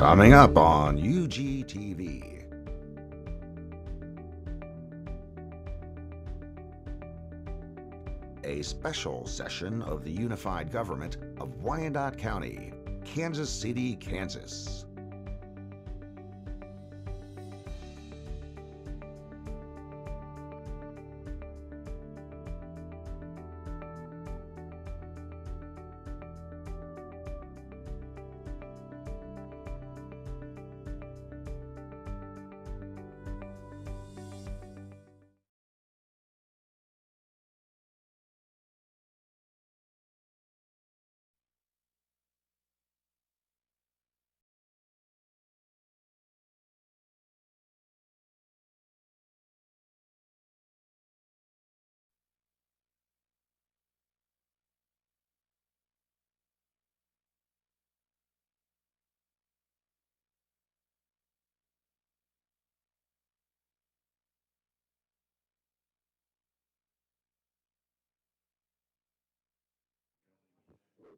Coming up on UGTV. A special session of the Unified Government of Wyandotte County, Kansas City, Kansas.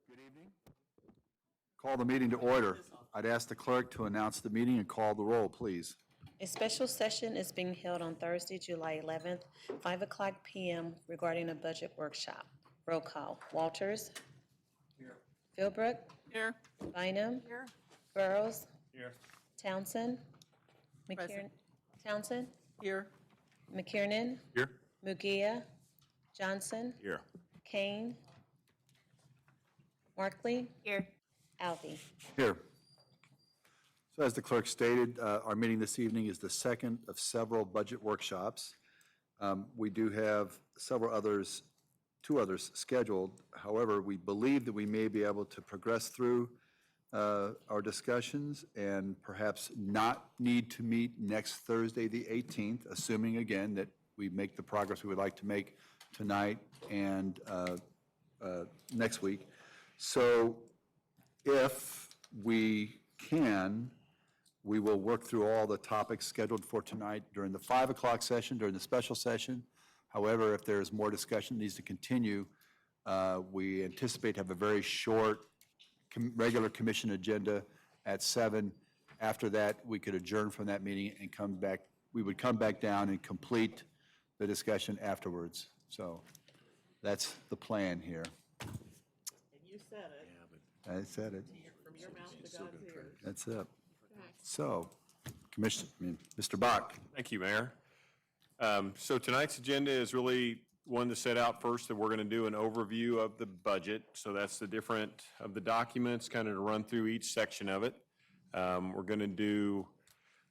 Good evening. Call the meeting to order. I'd ask the clerk to announce the meeting and call the roll, please. A special session is being held on Thursday, July 11th, 5:00 p.m. regarding a budget workshop. Roll call. Walters? Here. Philbrook? Here. Bynum? Here. Burrows? Here. Townsend? Present. Townsend? Here. McKiernan? Here. Mugia? Johnson? Here. Kane? Markley? Here. Alvey? Here. So as the clerk stated, our meeting this evening is the second of several budget workshops. We do have two others scheduled. However, we believe that we may be able to progress through our discussions and perhaps not need to meet next Thursday, the 18th, assuming again that we make the progress we would like to make tonight and next week. So if we can, we will work through all the topics scheduled for tonight during the 5 o'clock session, during the special session. However, if there is more discussion that needs to continue, we anticipate to have a very short regular commission agenda at 7. After that, we could adjourn from that meeting and come back. We would come back down and complete the discussion afterwards. So that's the plan here. You said it. I said it. From your mouth to God's ears. That's it. So, Mr. Bach. Thank you, Mayor. So tonight's agenda is really one to set out first that we're going to do an overview of the budget. So that's the different of the documents, kind of to run through each section of it. We're going to do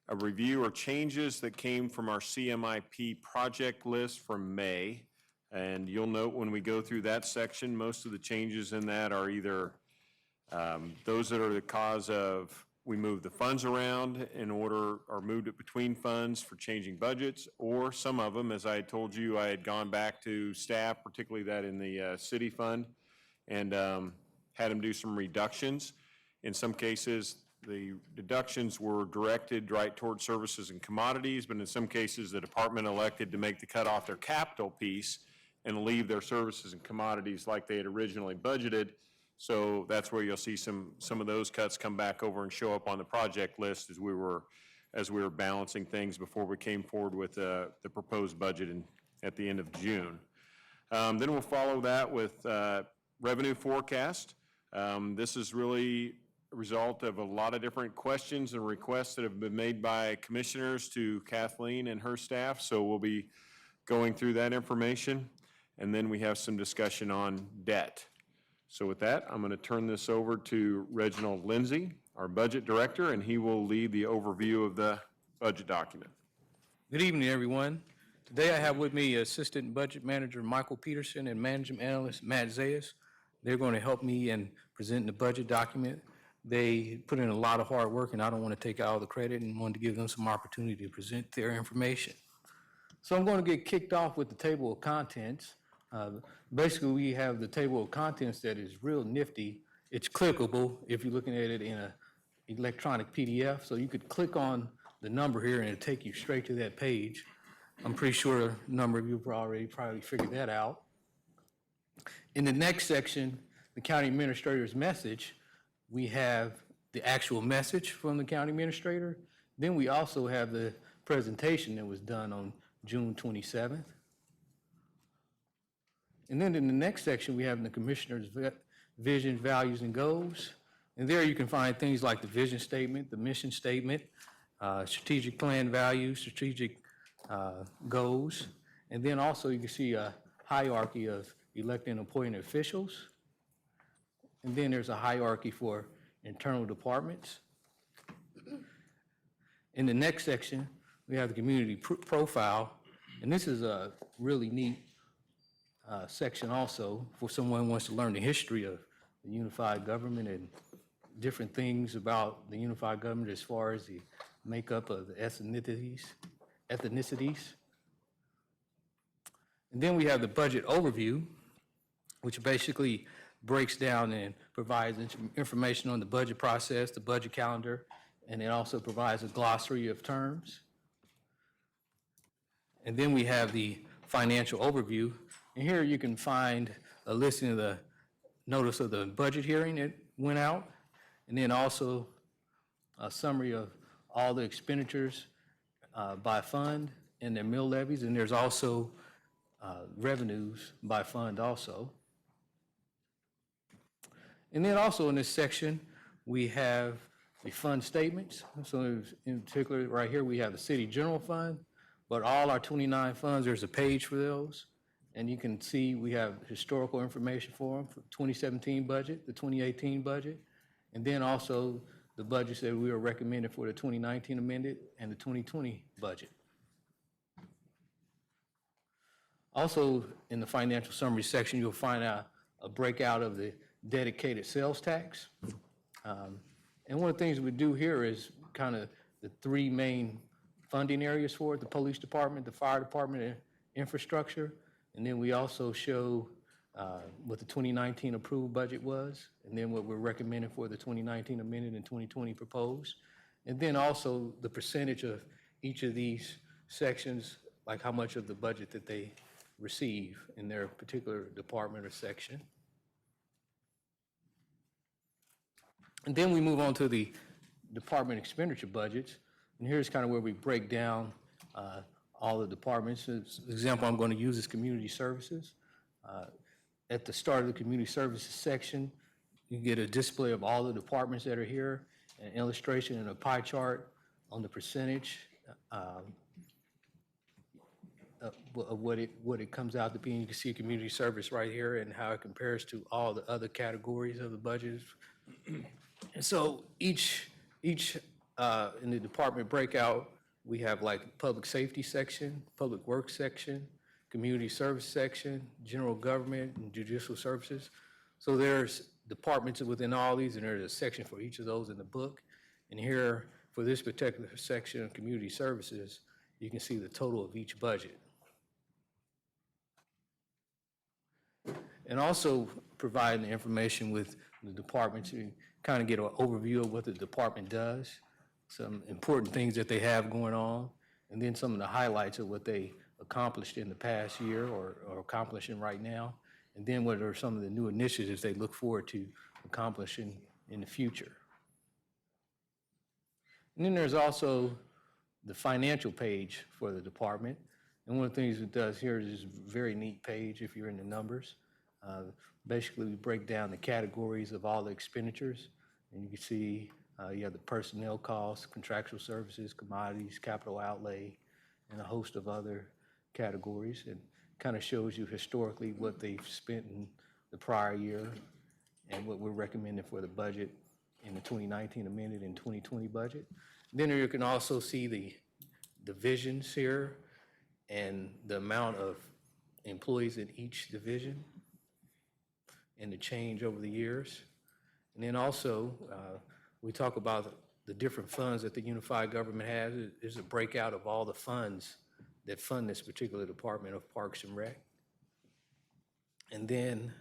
a review or changes that came from our CMIP project list from May. And you'll note when we go through that section, most of the changes in that are either those that are the cause of we move the funds around in order or moved it between funds for changing budgets, or some of them, as I had told you, I had gone back to staff, particularly that in the city fund, and had them do some reductions. In some cases, the deductions were directed right toward services and commodities, but in some cases, the department elected to make the cut off their capital piece and leave their services and commodities like they had originally budgeted. So that's where you'll see some of those cuts come back over and show up on the project list as we were balancing things before we came forward with the proposed budget at the end of June. Then we'll follow that with revenue forecast. This is really a result of a lot of different questions and requests that have been made by commissioners to Kathleen and her staff. So we'll be going through that information. And then we have some discussion on debt. So with that, I'm going to turn this over to Reginald Lindsay, our budget director, and he will lead the overview of the budget document. Good evening, everyone. Today I have with me Assistant Budget Manager Michael Peterson and Management Analyst Matt Zayas. They're going to help me in presenting the budget document. They put in a lot of hard work, and I don't want to take all the credit and wanted to give them some opportunity to present their information. So I'm going to get kicked off with the table of contents. Basically, we have the table of contents that is real nifty. It's clickable if you're looking at it in an electronic PDF. So you could click on the number here and it'll take you straight to that page. I'm pretty sure a number of you have already probably figured that out. In the next section, the county administrator's message, we have the actual message from the county administrator. Then we also have the presentation that was done on June 27th. And then in the next section, we have the commissioner's vision, values, and goals. And there you can find things like the vision statement, the mission statement, strategic plan values, strategic goals. And then also you can see a hierarchy of elected and appointed officials. And then there's a hierarchy for internal departments. In the next section, we have the community profile. And this is a really neat section also for someone who wants to learn the history of the unified government and different things about the unified government as far as the makeup of the ethnicities. And then we have the budget overview, which basically breaks down and provides information on the budget process, the budget calendar, and it also provides a glossary of terms. And then we have the financial overview. And here you can find a listing of the notice of the budget hearing that went out, and then also a summary of all the expenditures by fund and their mill levies, and there's also revenues by fund also. And then also in this section, we have the fund statements. So in particular, right here, we have the city general fund, but all our 29 funds, there's a page for those. And you can see we have historical information for them, for 2017 budget, the 2018 budget, and then also the budgets that we are recommending for the 2019 amended and the 2020 budget. Also, in the financial summary section, you'll find out a breakout of the dedicated sales tax. And one of the things we do here is kind of the three main funding areas for it: the police department, the fire department, and infrastructure. And then we also show what the 2019 approved budget was, and then what we're recommending for the 2019 amended and 2020 proposed. And then also the percentage of each of these sections, like how much of the budget that they receive in their particular department or section. And then we move on to the department expenditure budgets. And here's kind of where we break down all the departments. As an example I'm going to use is community services. At the start of the community services section, you get a display of all the departments that are here, an illustration and a pie chart on the percentage of what it comes out to be. And you can see community service right here and how it compares to all the other categories of the budget. And so each in the department breakout, we have like public safety section, public works section, community service section, general government, and judicial services. So there's departments within all these, and there's a section for each of those in the book. And here, for this particular section of community services, you can see the total of each budget. And also providing the information with the department to kind of get an overview of what the department does, some important things that they have going on, and then some of the highlights of what they accomplished in the past year or accomplishing right now, and then what are some of the new initiatives they look forward to accomplishing in the future. And then there's also the financial page for the department. And one of the things it does here is this very neat page if you're in the numbers. Basically, we break down the categories of all the expenditures, and you can see you have the personnel costs, contractual services, commodities, capital outlay, and a host of other categories, and kind of shows you historically what they've spent in the prior year and what we're recommending for the budget in the 2019 amended and 2020 budget. Then you can also see the divisions here and the amount of employees in each division and the change over the years. And then also, we talk about the different funds that the unified government has. There's a breakout of all the funds that fund this particular department of Parks and Rec. And then,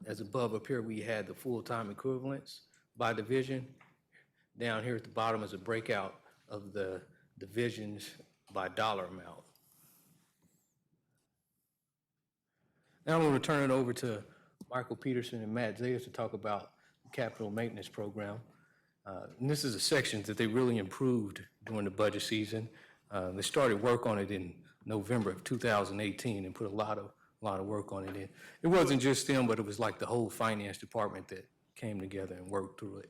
as above up here, we had the full-time equivalents by division. Down here at the bottom is a breakout of the divisions by dollar amount. Now I'm going to turn it over to Michael Peterson and Matt Zayas to talk about the capital maintenance program. And this is a section that they really improved during the budget season. They started work on it in November of 2018 and put a lot of work on it. And it wasn't just them, but it was like the whole finance department that came together and worked through it.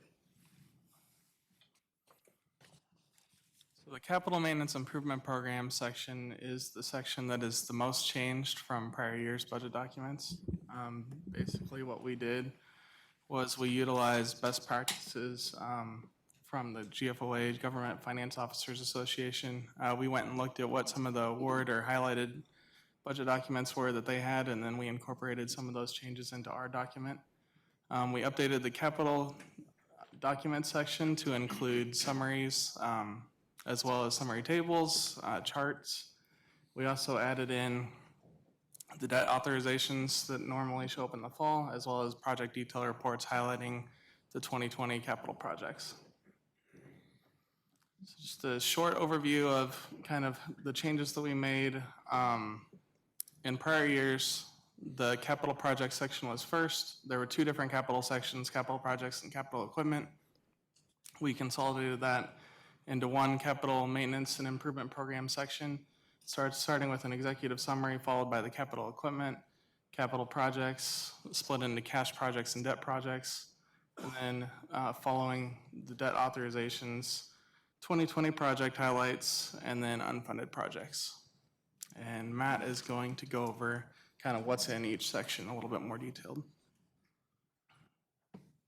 So the capital maintenance improvement program section is the section that is the most changed from prior year's budget documents. Basically what we did was we utilized best practices from the GFOA, Government Finance Officers Association. We went and looked at what some of the award or highlighted budget documents were that they had, and then we incorporated some of those changes into our document. We updated the capital document section to include summaries, as well as summary tables, charts. We also added in the debt authorizations that normally show up in the fall, as well as project detail reports highlighting the 2020 capital projects. So just a short overview of kind of the changes that we made. In prior years, the capital project section was first. There were two different capital sections, capital projects and capital equipment. We consolidated that into one capital maintenance and improvement program section, starting with an executive summary followed by the capital equipment, capital projects, split into cash projects and debt projects, and then following the debt authorizations, 2020 project highlights, and then unfunded projects. And Matt is going to go over kind of what's in each section a little bit more detailed.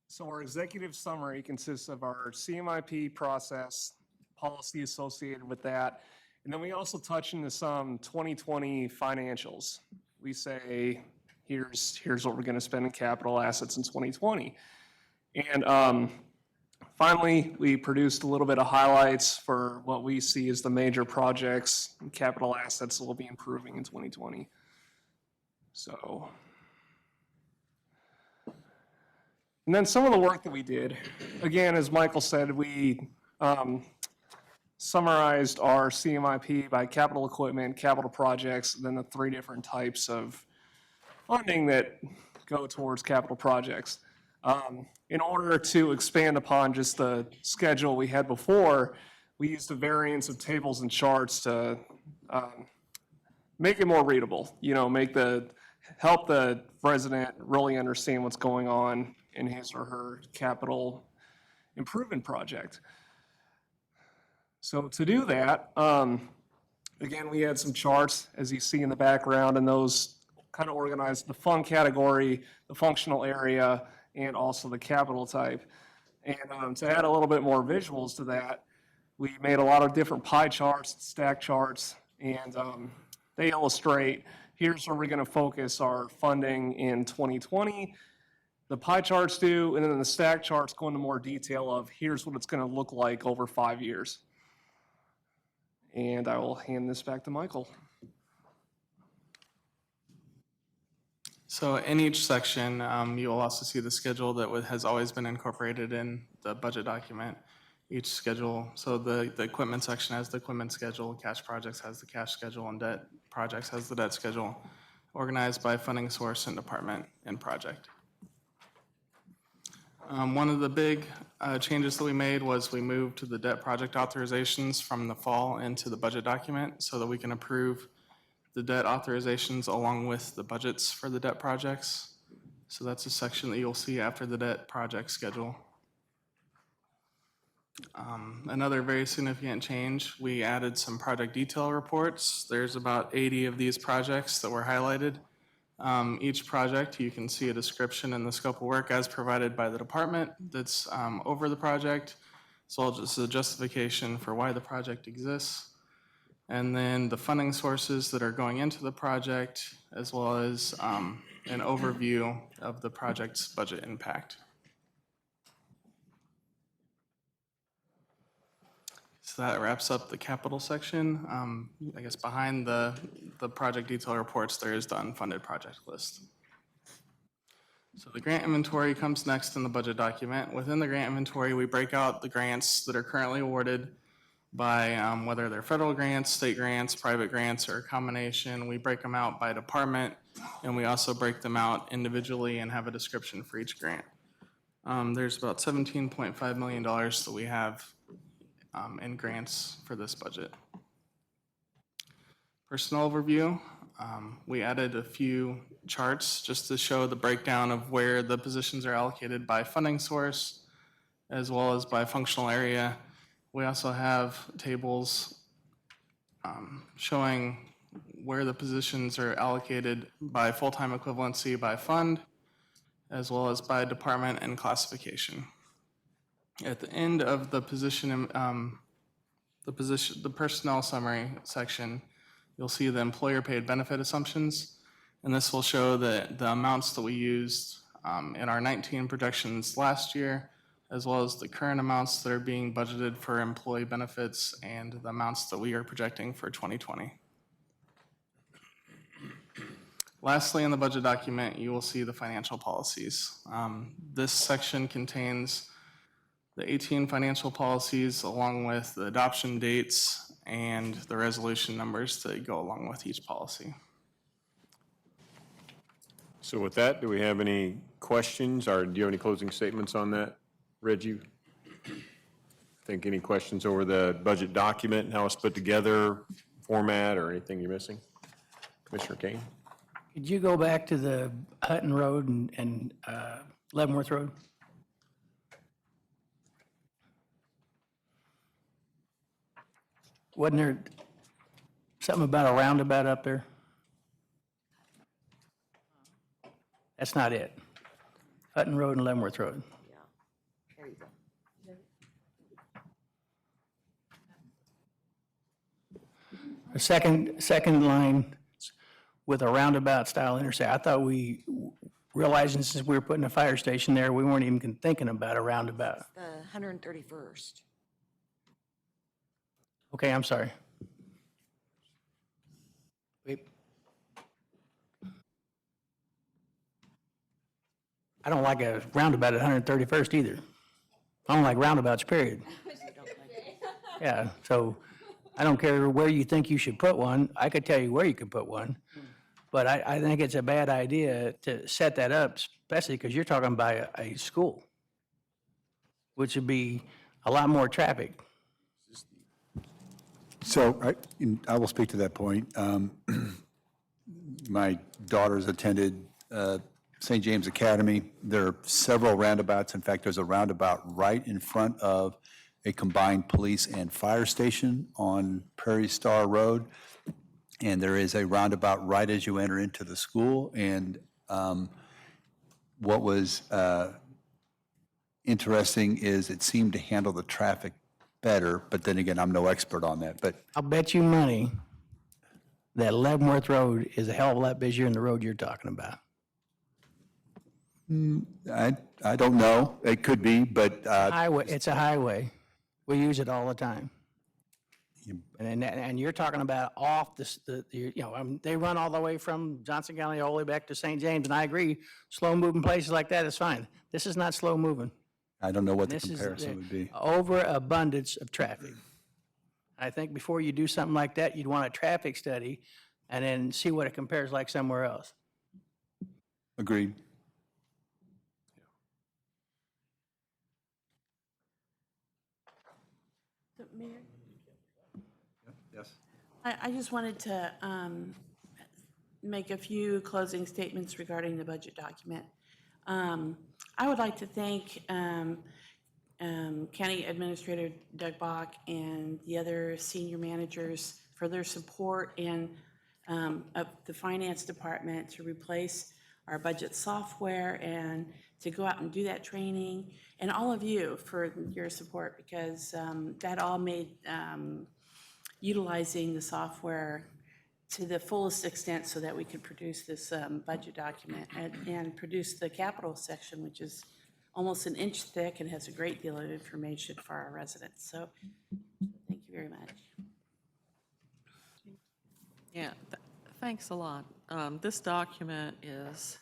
So our executive summary consists of our CMIP process, policy associated with that, and then we also touch into some 2020 financials. We say, here's what we're going to spend in capital assets in 2020. And finally, we produced a little bit of highlights for what we see as the major projects and capital assets that will be improving in 2020. So, and then some of the work that we did, again, as Michael said, we summarized our CMIP by capital equipment, capital projects, and then the three different types of funding that go towards capital projects. In order to expand upon just the schedule we had before, we used a variance of tables and charts to make it more readable, help the resident really understand what's going on in his or her capital improvement project. So to do that, again, we had some charts, as you see in the background, and those kind of organized the fund category, the functional area, and also the capital type. And to add a little bit more visuals to that, we made a lot of different pie charts, stack charts, and they illustrate, here's where we're going to focus our funding in 2020. The pie charts do, and then the stack charts go into more detail of here's what it's going to look like over 5 years. And I will hand this back to Michael. So in each section, you'll also see the schedule that has always been incorporated in the budget document. Each schedule, so the equipment section has the equipment schedule, cash projects has the cash schedule, and debt projects has the debt schedule, organized by funding source and department and project. One of the big changes that we made was we moved to the debt project authorizations from the fall into the budget document so that we can approve the debt authorizations along with the budgets for the debt projects. So that's a section that you'll see after the debt project schedule. Another very significant change, we added some project detail reports. There's about 80 of these projects that were highlighted. Each project, you can see a description and the scope of work as provided by the department that's over the project. So just a justification for why the project exists. And then the funding sources that are going into the project, as well as an overview of the project's budget impact. So that wraps up the capital section. I guess behind the project detail reports, there is the unfunded project list. So the grant inventory comes next in the budget document. Within the grant inventory, we break out the grants that are currently awarded by whether they're federal grants, state grants, private grants, or a combination. We break them out by department, and we also break them out individually and have a description for each grant. There's about $17.5 million that we have in grants for this budget. Personnel overview, we added a few charts just to show the breakdown of where the positions are allocated by funding source as well as by functional area. We also have tables showing where the positions are allocated by full-time equivalency by fund, as well as by department and classification. At the end of the the personnel summary section, you'll see the employer-paid benefit assumptions, and this will show the amounts that we used in our 19 projections last year, as well as the current amounts that are being budgeted for employee benefits and the amounts that we are projecting for 2020. Lastly, in the budget document, you will see the financial policies. This section contains the 18 financial policies along with the adoption dates and the resolution numbers that go along with each policy. So with that, do we have any questions, or do you have any closing statements on that, Reggie? Think any questions over the budget document and how it's put together, format, or anything you're missing? Commissioner Kane? Could you go back to the Hutton Road and Leavenworth Road? Wasn't there something about a roundabout up there? That's not it. Hutton Road and Leavenworth Road. There you go. The second line with a roundabout style intersection. I thought we, realizing since we were putting a fire station there, we weren't even thinking about a roundabout. The 131st. Okay, I'm sorry. Wait. I don't like a roundabout at 131st either. I don't like roundabouts, period. Yeah, so I don't care where you think you should put one. I could tell you where you could put one. But I think it's a bad idea to set that up, especially because you're talking about a school, which would be a lot more traffic. So I will speak to that point. My daughters attended St. James Academy. There are several roundabouts. In fact, there's a roundabout right in front of a combined police and fire station on Prairie Star Road. And there is a roundabout right as you enter into the school. And what was interesting is it seemed to handle the traffic better, but then again, I'm no expert on that. But I'll bet you money that Leavenworth Road is a hell of a lot busier than the road you're talking about. I don't know. It could be, but Highway, it's a highway. We use it all the time. And you're talking about off they run all the way from Johnson County all the way back to St. James, and I agree, slow-moving places like that is fine. This is not slow-moving. I don't know what the This is comparison would be. overabundance of traffic. I think before you do something like that, you'd want a traffic study and then see what it compares like somewhere else. Agreed. Mayor? Yes. I just wanted to make a few closing statements regarding the budget document. I would like to thank County Administrator Doug Bach and the other senior managers for their support and of the finance department to replace our budget software and to go out and do that training, and all of you for your support, because that all made utilizing the software to the fullest extent so that we could produce this budget document and produce the capital section, which is almost an inch thick and has a great deal of information for our residents. So thank you very much. Yeah, thanks a lot. This document is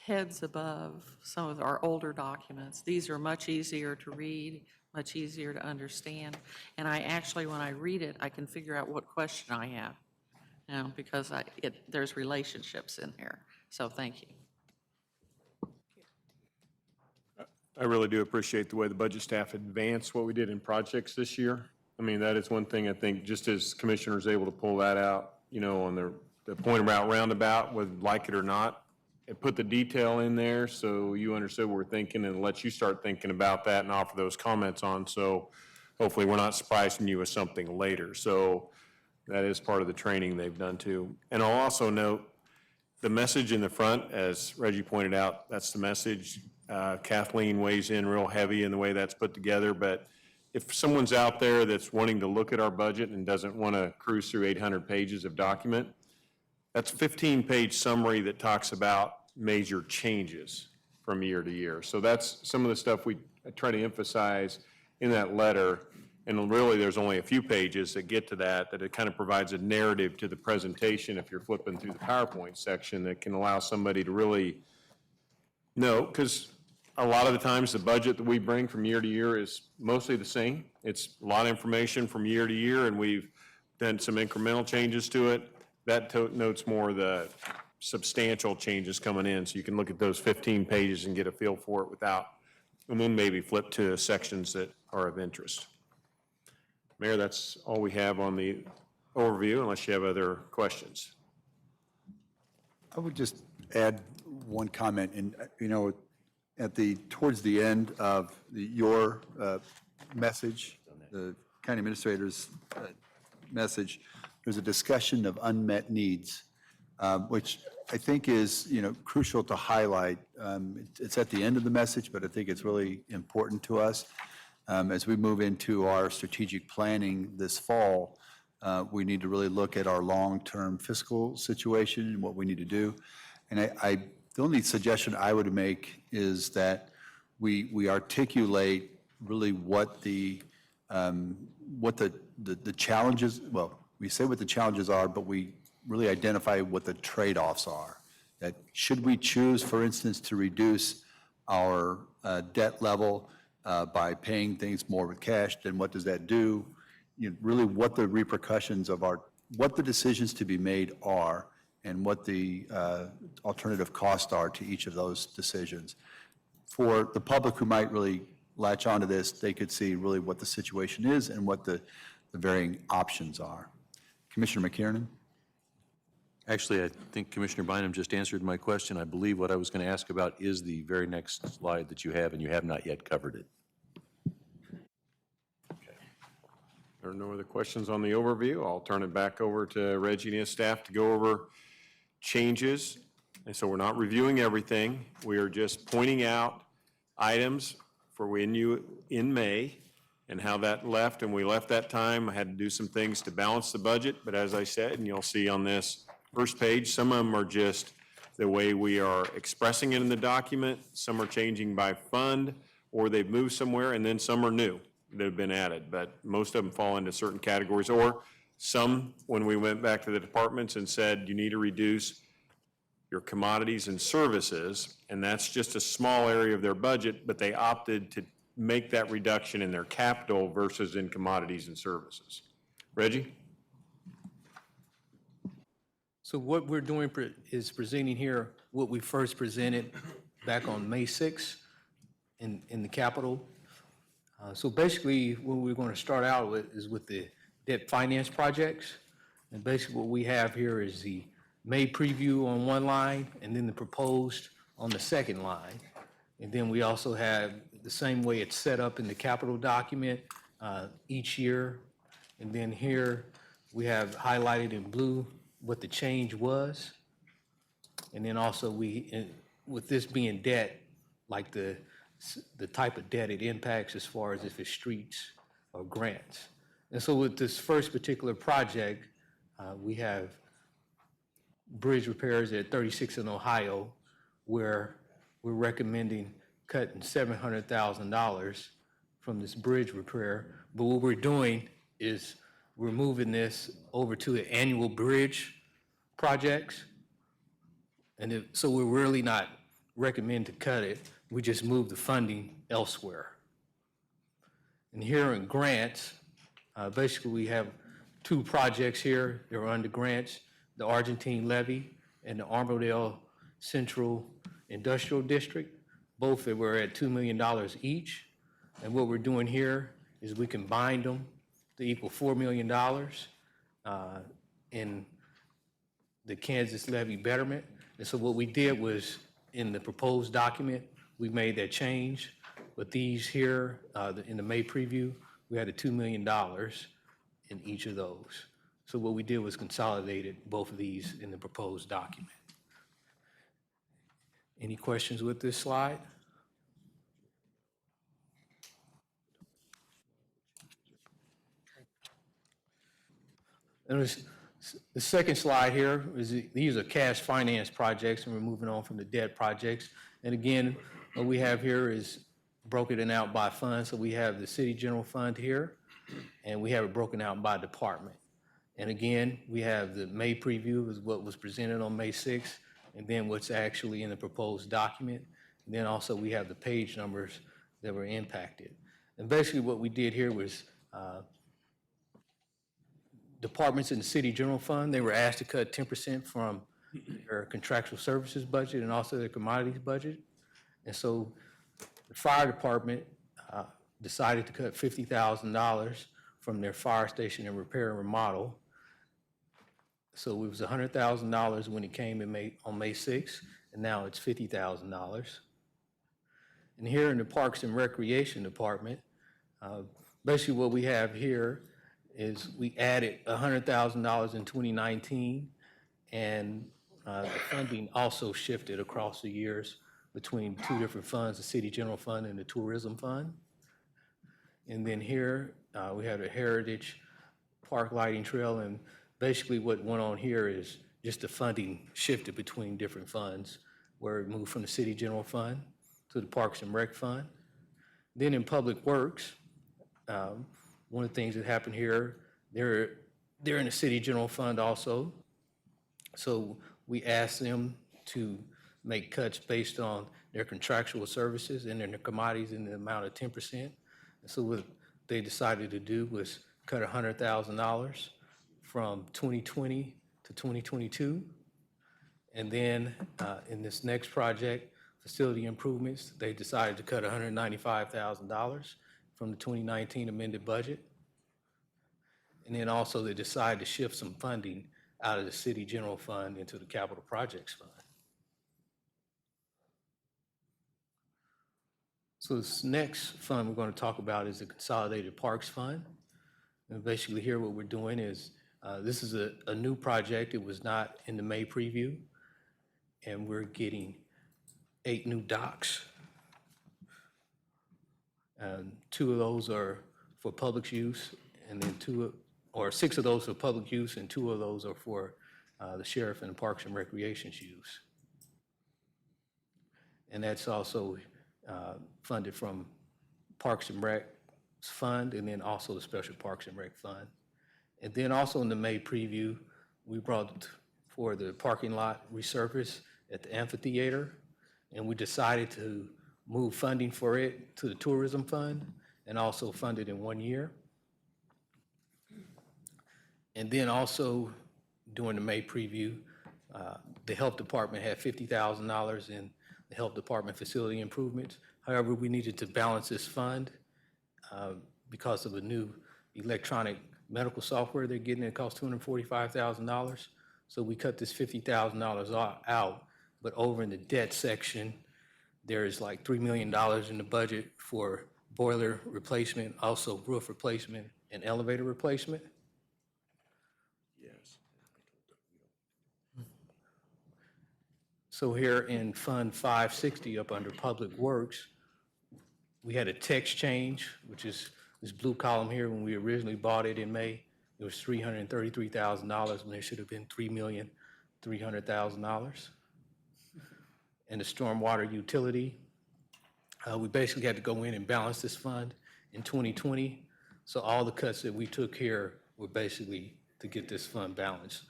heads above some of our older documents. These are much easier to read, much easier to understand. And I actually, when I read it, I can figure out what question I have, because there's relationships in there. So thank you. I really do appreciate the way the budget staff advanced what we did in projects this year. I mean, that is one thing I think, just as commissioners able to pull that out, you know, on the point about roundabout, whether like it or not, it put the detail in there so you understood what we're thinking and let you start thinking about that and offer those comments on. So hopefully we're not surprising you with something later. So that is part of the training they've done too. And I'll also note the message in the front, as Reggie pointed out, that's the message. Kathleen weighs in real heavy in the way that's put together, but if someone's out there that's wanting to look at our budget and doesn't want to cruise through 800 pages of document, that's a 15-page summary that talks about major changes from year to year. So that's some of the stuff we try to emphasize in that letter. And really, there's only a few pages that get to that it kind of provides a narrative to the presentation if you're flipping through the PowerPoint section that can allow somebody to really know, because a lot of the times the budget that we bring from year to year is mostly the same. It's a lot of information from year to year, and we've done some incremental changes to it. That notes more the substantial changes coming in, so you can look at those 15 pages and get a feel for it and then maybe flip to sections that are of interest. Mayor, that's all we have on the overview, unless you have other questions. I would just add one comment, and you know, towards the end of your message, the county administrator's message, there's a discussion of unmet needs, which I think is, you know, crucial to highlight. It's at the end of the message, but I think it's really important to us. As we move into our strategic planning this fall, we need to really look at our long-term fiscal situation and what we need to do. And the only suggestion I would make is that we articulate really what the challenges, well, we say what the challenges are, but we really identify what the trade-offs are. That should we choose, for instance, to reduce our debt level by paying things more with cash, then what does that do? You know, really what the repercussions of what the decisions to be made are, and what the alternative costs are to each of those decisions. For the public who might really latch onto this, they could see really what the situation is and what the varying options are. Commissioner McKiernan? Actually, I think Commissioner Bynum just answered my question. I believe what I was going to ask about is the very next slide that you have, and you have not yet covered it. There are no other questions on the overview. I'll turn it back over to Reggie and his staff to go over changes. And so we're not reviewing everything. We are just pointing out items for when you in May and how that left. And we left that time. I had to do some things to balance the budget. But as I said, and you'll see on this first page, some of them are just the way we are expressing it in the document. Some are changing by fund, or they've moved somewhere, and then some are new that have been added. But most of them fall into certain categories, or some, when we went back to the departments and said, you need to reduce your commodities and services, and that's just a small area of their budget, but they opted to make that reduction in their capital versus in commodities and services. Reggie? So what we're doing is presenting here what we first presented back on May 6th in the Capitol. So basically, what we're going to start out with is with the debt finance projects. And basically what we have here is the May preview on one line, and then the proposed on the second line. And then we also have the same way it's set up in the capital document each year. And then here we have highlighted in blue what the change was. And then also with this being debt, like the type of debt it impacts as far as if it's streets or grants. And so with this first particular project, we have bridge repairs at 36 in Ohio, where we're recommending cutting $700,000 from this bridge repair. But what we're doing is we're moving this over to the annual bridge projects. And so we're really not recommending to cut it. We just move the funding elsewhere. And here in grants, basically we have two projects here that are under grants, the Argentine levee and the Armordale Central Industrial District. both that were at $2 million each. And what we're doing here is we combined them to equal $4 million in the Kansas levy betterment. And so what we did was, in the proposed document, we made that change. But these here, in the May preview, we had a $2 million in each of those. So what we did was consolidated both of these in the proposed document. Any questions with this slide? And the second slide here is these are cash finance projects, and we're moving on from the debt projects. And again, what we have here is broken out by fund. So we have the city general fund here, and we have it broken out by department. And again, we have the May preview is what was presented on May 6th, and then what's actually in the proposed document. And then also we have the page numbers that were impacted. And basically what we did here was departments in the city general fund, they were asked to cut 10% from their contractual services budget and also their commodities budget. And so the fire department decided to cut $50,000 from their fire station and repair and remodel. So it was $100,000 when it came on May 6th, and now it's $50,000. And here in the Parks and Recreation Department, basically what we have here is we added $100,000 in 2019, and the funding also shifted across the years between two different funds, the City General Fund and the Tourism Fund. And then here, we have a Heritage Park Lighting Trail, and basically what went on here is just the funding shifted between different funds, where it moved from the City General Fund to the Parks and Rec Fund. Then in Public Works, one of the things that happened here, they're in the City General Fund also. So we asked them to make cuts based on their contractual services and their commodities in the amount of 10%. And so what they decided to do was cut $100,000 from 2020 to 2022. And then in this next project, facility improvements, they decided to cut $195,000 from the 2019 amended budget. And then also they decided to shift some funding out of the City General Fund into the Capital Projects Fund. So this next fund we're going to talk about is the Consolidated Parks Fund. And basically here what we're doing is, this is a new project. It was not in the May preview. And we're getting 8 new docks. 2 of those are for public use, and then 6 of those are public use, and 2 of those are for the sheriff and Parks and Recreation's use. And that's also funded from Parks and Rec's fund, and then also the Special Parks and Rec Fund. And then also in the May preview, we brought for the parking lot resurface at the amphitheater, and we decided to move funding for it to the Tourism Fund and also fund it in 1 year. And then also during the May preview, the Health Department had $50,000 in the Health Department facility improvements. However, we needed to balance this fund because of a new electronic medical software they're getting. It costs $245,000. So we cut this $50,000 out, but over in the debt section, there is like $3 million in the budget for boiler replacement, also roof replacement and elevator replacement. Yes. So here in Fund 560 up under Public Works, we had a text change, which is this blue column here. When we originally bought it in May, it was $333,000 when it should have been $3,300,000. And the stormwater utility, we basically had to go in and balance this fund in 2020. So all the cuts that we took here were basically to get this fund balanced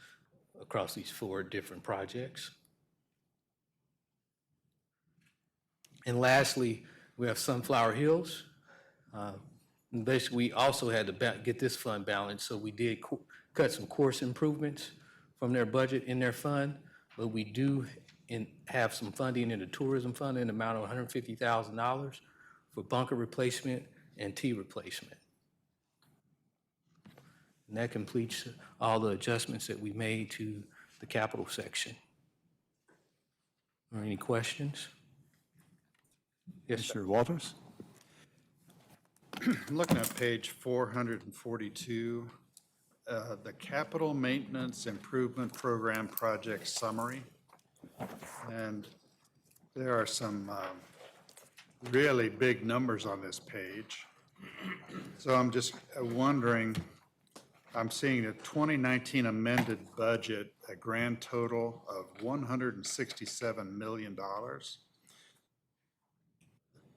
across these 4 different projects. And lastly, we have Sunflower Hills. And basically, we also had to get this fund balanced, so we did cut some course improvements from their budget in their fund, but we do and have some funding in the tourism fund in the amount of $150,000 for bunker replacement and T replacement. And that completes all the adjustments that we made to the capital section. Are any questions? Yes, sir. Mr. Walters? Looking at page 442, the Capital Maintenance Improvement Program Project Summary. And there are some really big numbers on this page. So I'm just wondering, I'm seeing a 2019 amended budget, a grand total of $167 million.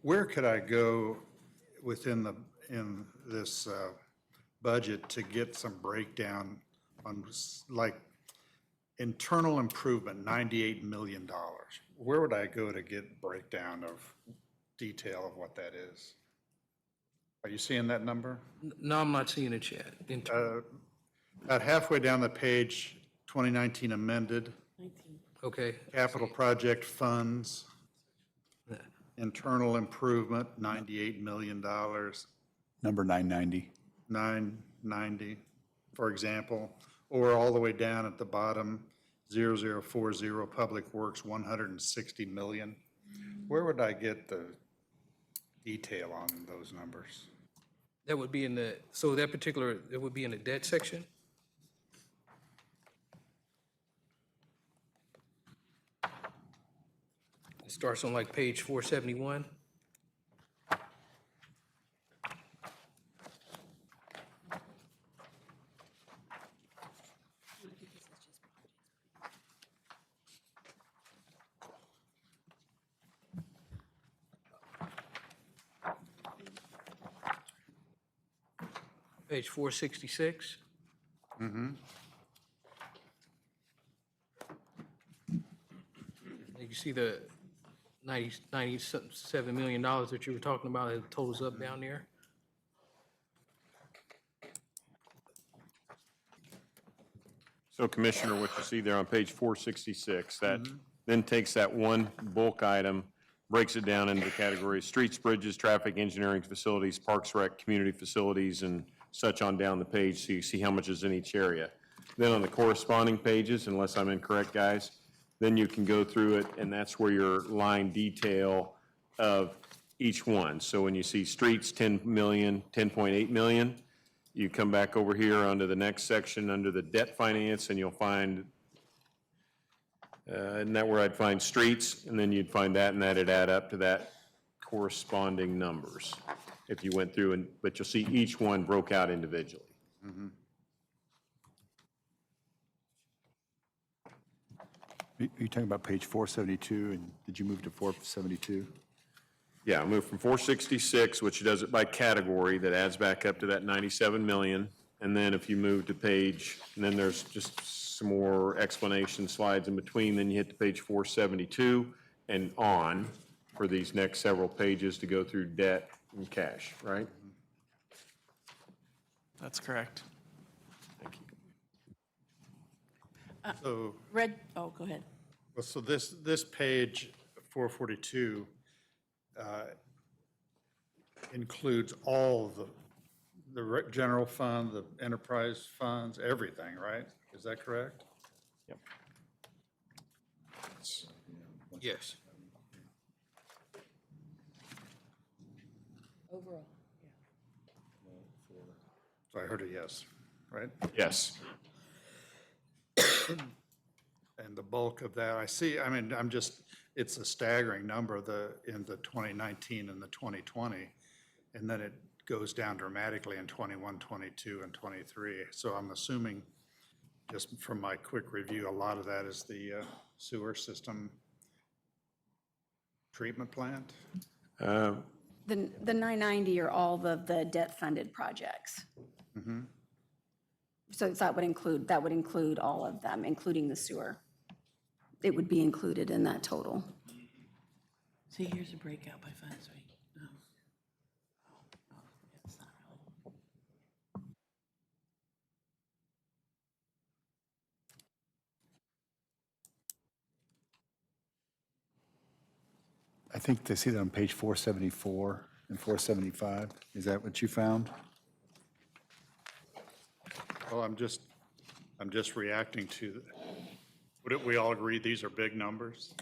Where could I go within in this budget to get some breakdown on like internal improvement, $98 million? Where would I go to get breakdown of detail of what that is? Are you seeing that number? No, I'm not seeing it yet. About halfway down the page, 2019 amended, Okay, capital project funds, internal improvement, $98 million, Number 990. 990, for example, or all the way down at the bottom, 0040, Public Works, 160 million. Where would I get the detail on those numbers? that would be in the, so that particular, it would be in the debt section? It starts on like page 471. Page 466. You see the $97 million that you were talking about, it totals up down there? So Commissioner, what you see there on page 466, that then takes that one bulk item, breaks it down into the categories: streets, bridges, traffic, engineering facilities, parks, rec, community facilities, and such on down the page, so you see how much is in each area. Then on the corresponding pages, unless I'm incorrect, guys, then you can go through it, and that's where your line detail of each one. So when you see streets, 10 million, 10.8 million, you come back over here under the next section, under the debt finance, and you'll find, isn't that where I'd find streets? And then you'd find that, and that'd add up to that corresponding numbers if you went through, and but you'll see each one broke out individually. Are you talking about page 472, and did you move to 472? Yeah, I moved from 466, which does it by category, that adds back up to that 97 million. And then if you move to page, and then there's just some more explanation slides in between, then you hit to page 472 and on for these next several pages to go through debt and cash, right? That's correct. So, Oh, go ahead. well, so this page, 442, includes all the general fund, the enterprise funds, everything, right? Is that correct? Yep. Yes. Overall. So I heard a yes, right? Yes. And the bulk of that, I see, I mean, it's a staggering number, in the 2019 and the 2020, and then it goes down dramatically in 21, 22, and 23. So I'm assuming, just from my quick review, a lot of that is the sewer system treatment plant? The 990 are all the debt-funded projects. So that would include all of them, including the sewer. It would be included in that total. See, here's a breakout by funds, right? No. Oh, it's not really. I think they see that on page 474 and 475. Is that what you found? Well, I'm just reacting to, wouldn't we all agree these are big numbers?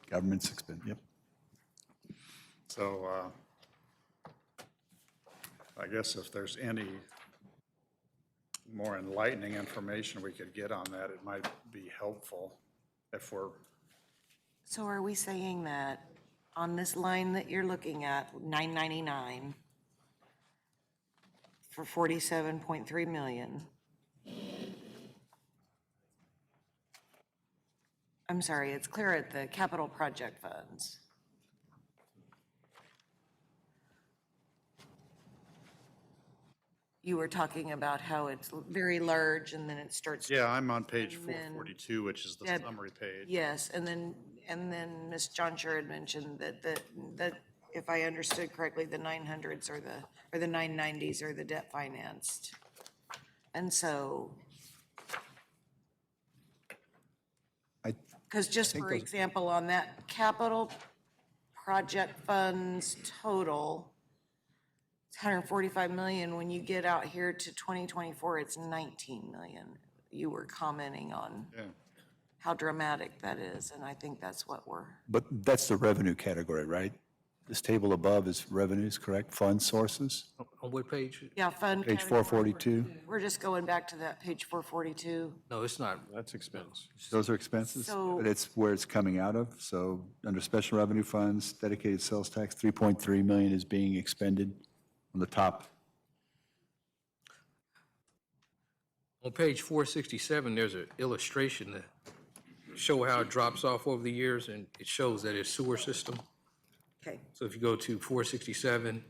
Government's expense, yep. So I guess if there's any more enlightening information we could get on that, it might be helpful if we're, So are we saying that on this line that you're looking at, 999 for 47.3 million? I'm sorry, it's clear at the capital project funds. You were talking about how it's very large and then it starts. yeah, I'm on page And then 442, which is the Deb- summary page. Yes, and then Ms. Johnsher had mentioned that if I understood correctly, the 900s or the 990s are the debt financed. And so, because just for example, on that capital project funds total, it's 145 million. When you get out here to 2024, it's 19 million. You were commenting on Yeah. how dramatic that is, and I think that's what we're, But that's the revenue category, right? This table above is revenues, correct? Fund sources? On what page? yeah, fund Page category. 442? We're just going back to that page 442. No, it's not. That's expense. Those are expenses? So- But it's where it's coming out of. So under special revenue funds, dedicated sales tax, 3.3 million is being expended on the top. On page 467, there's an illustration to show how it drops off over the years, and it shows that it's sewer system. Okay, So if you go to 467,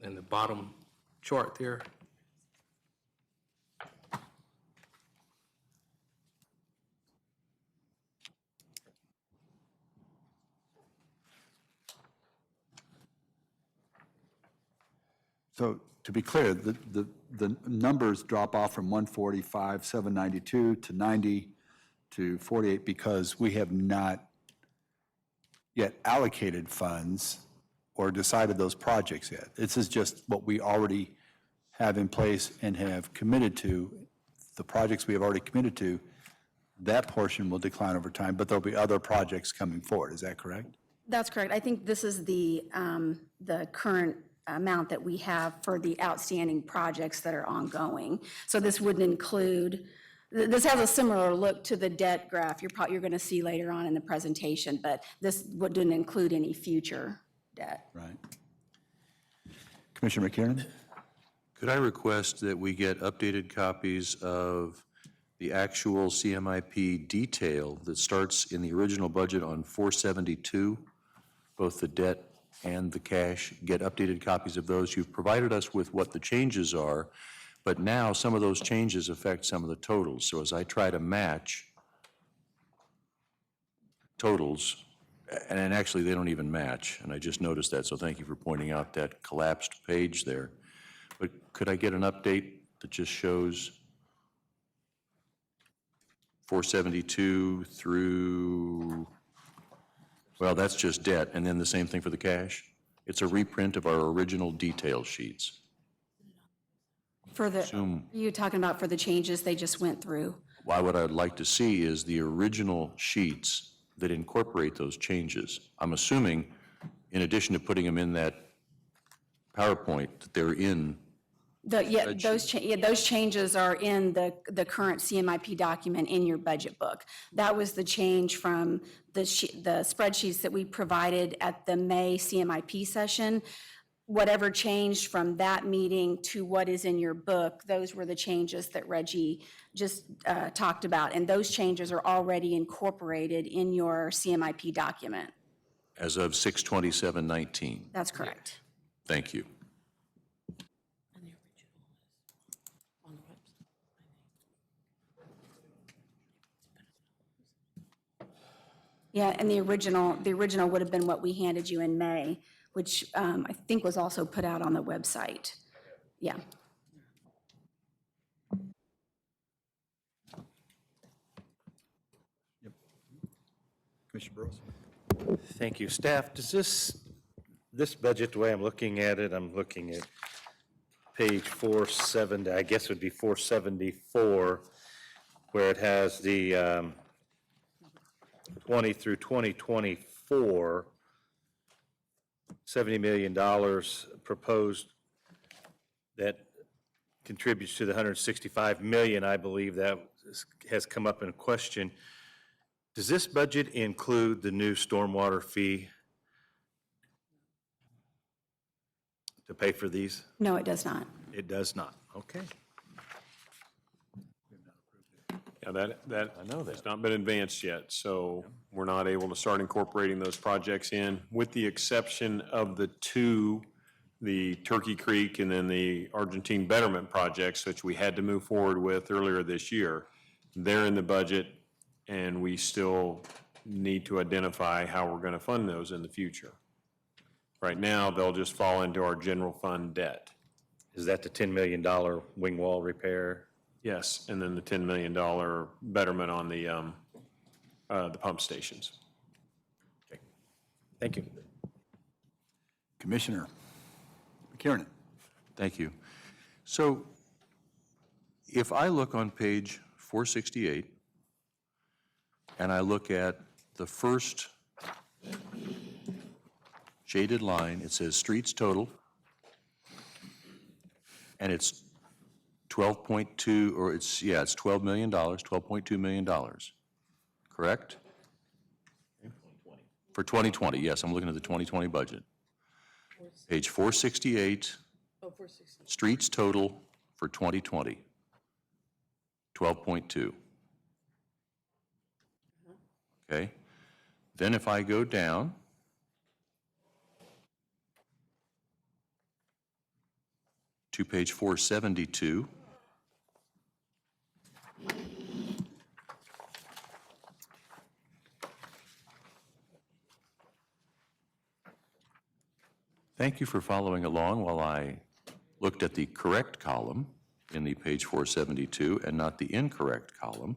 and the bottom chart there, So to be clear, the numbers drop off from 145, 792 to 90 to 48 because we have not yet allocated funds or decided those projects yet. This is just what we already have in place and have committed to. The projects we have already committed to, that portion will decline over time, but there'll be other projects coming forward. Is that correct? That's correct. I think this is the current amount that we have for the outstanding projects that are ongoing. So this wouldn't include, this has a similar look to the debt graph you're going to see later on in the presentation, but this wouldn't include any future debt. Right. Commissioner McKiernan? Could I request that we get updated copies of the actual CMIP detail that starts in the original budget on 472, both the debt and the cash? Get updated copies of those. You've provided us with what the changes are, but now some of those changes affect some of the totals. So as I try to match totals, and actually they don't even match, and I just noticed that, so thank you for pointing out that collapsed page there. But could I get an update that just shows 472 through, well, that's just debt, and then the same thing for the cash? It's a reprint of our original detail sheets. For the, are you talking about for the changes they just went through? Why, what I'd like to see is the original sheets that incorporate those changes. I'm assuming, in addition to putting them in that PowerPoint, that they're in. Those changes are in the current CMIP document in your budget book. That was the change from the spreadsheets that we provided at the May CMIP session. Whatever changed from that meeting to what is in your book, those were the changes that Reggie just talked about. And those changes are already incorporated in your CMIP document. As of 6/27/19. That's correct. Thank you. Yeah, and the original would have been what we handed you in May, which I think was also put out on the website. Yeah. Commissioner Burrows? Thank you. Staff, does this budget, the way I'm looking at it, I'm looking at page 470, I guess it would be 474, where it has the 20 through 2024, $70 million proposed that contributes to the 165 million, I believe that has come up in question. Does this budget include the new stormwater fee to pay for these? No, it does not. It does not. Okay. Yeah, that has not been advanced yet, so we're not able to start incorporating those projects in, with the exception of the two, the Turkey Creek and then the Argentine Betterment projects, which we had to move forward with earlier this year. They're in the budget, and we still need to identify how we're going to fund those in the future. Right now, they'll just fall into our general fund debt. Is that the $10 million wing wall repair? Yes, and then the $10 million betterment on the pump stations. Okay. Thank you. Commissioner McKiernan. Thank you. So if I look on page 468, and I look at the first shaded line, it says streets total, and it's 12.2, or it's $12 million, $12.2 million, correct? For 2020, yes, I'm looking at the 2020 budget. Page 468, streets total for 2020, 12.2. Okay, then if I go down to page 472, thank you for following along while I looked at the correct column in the page 472 and not the incorrect column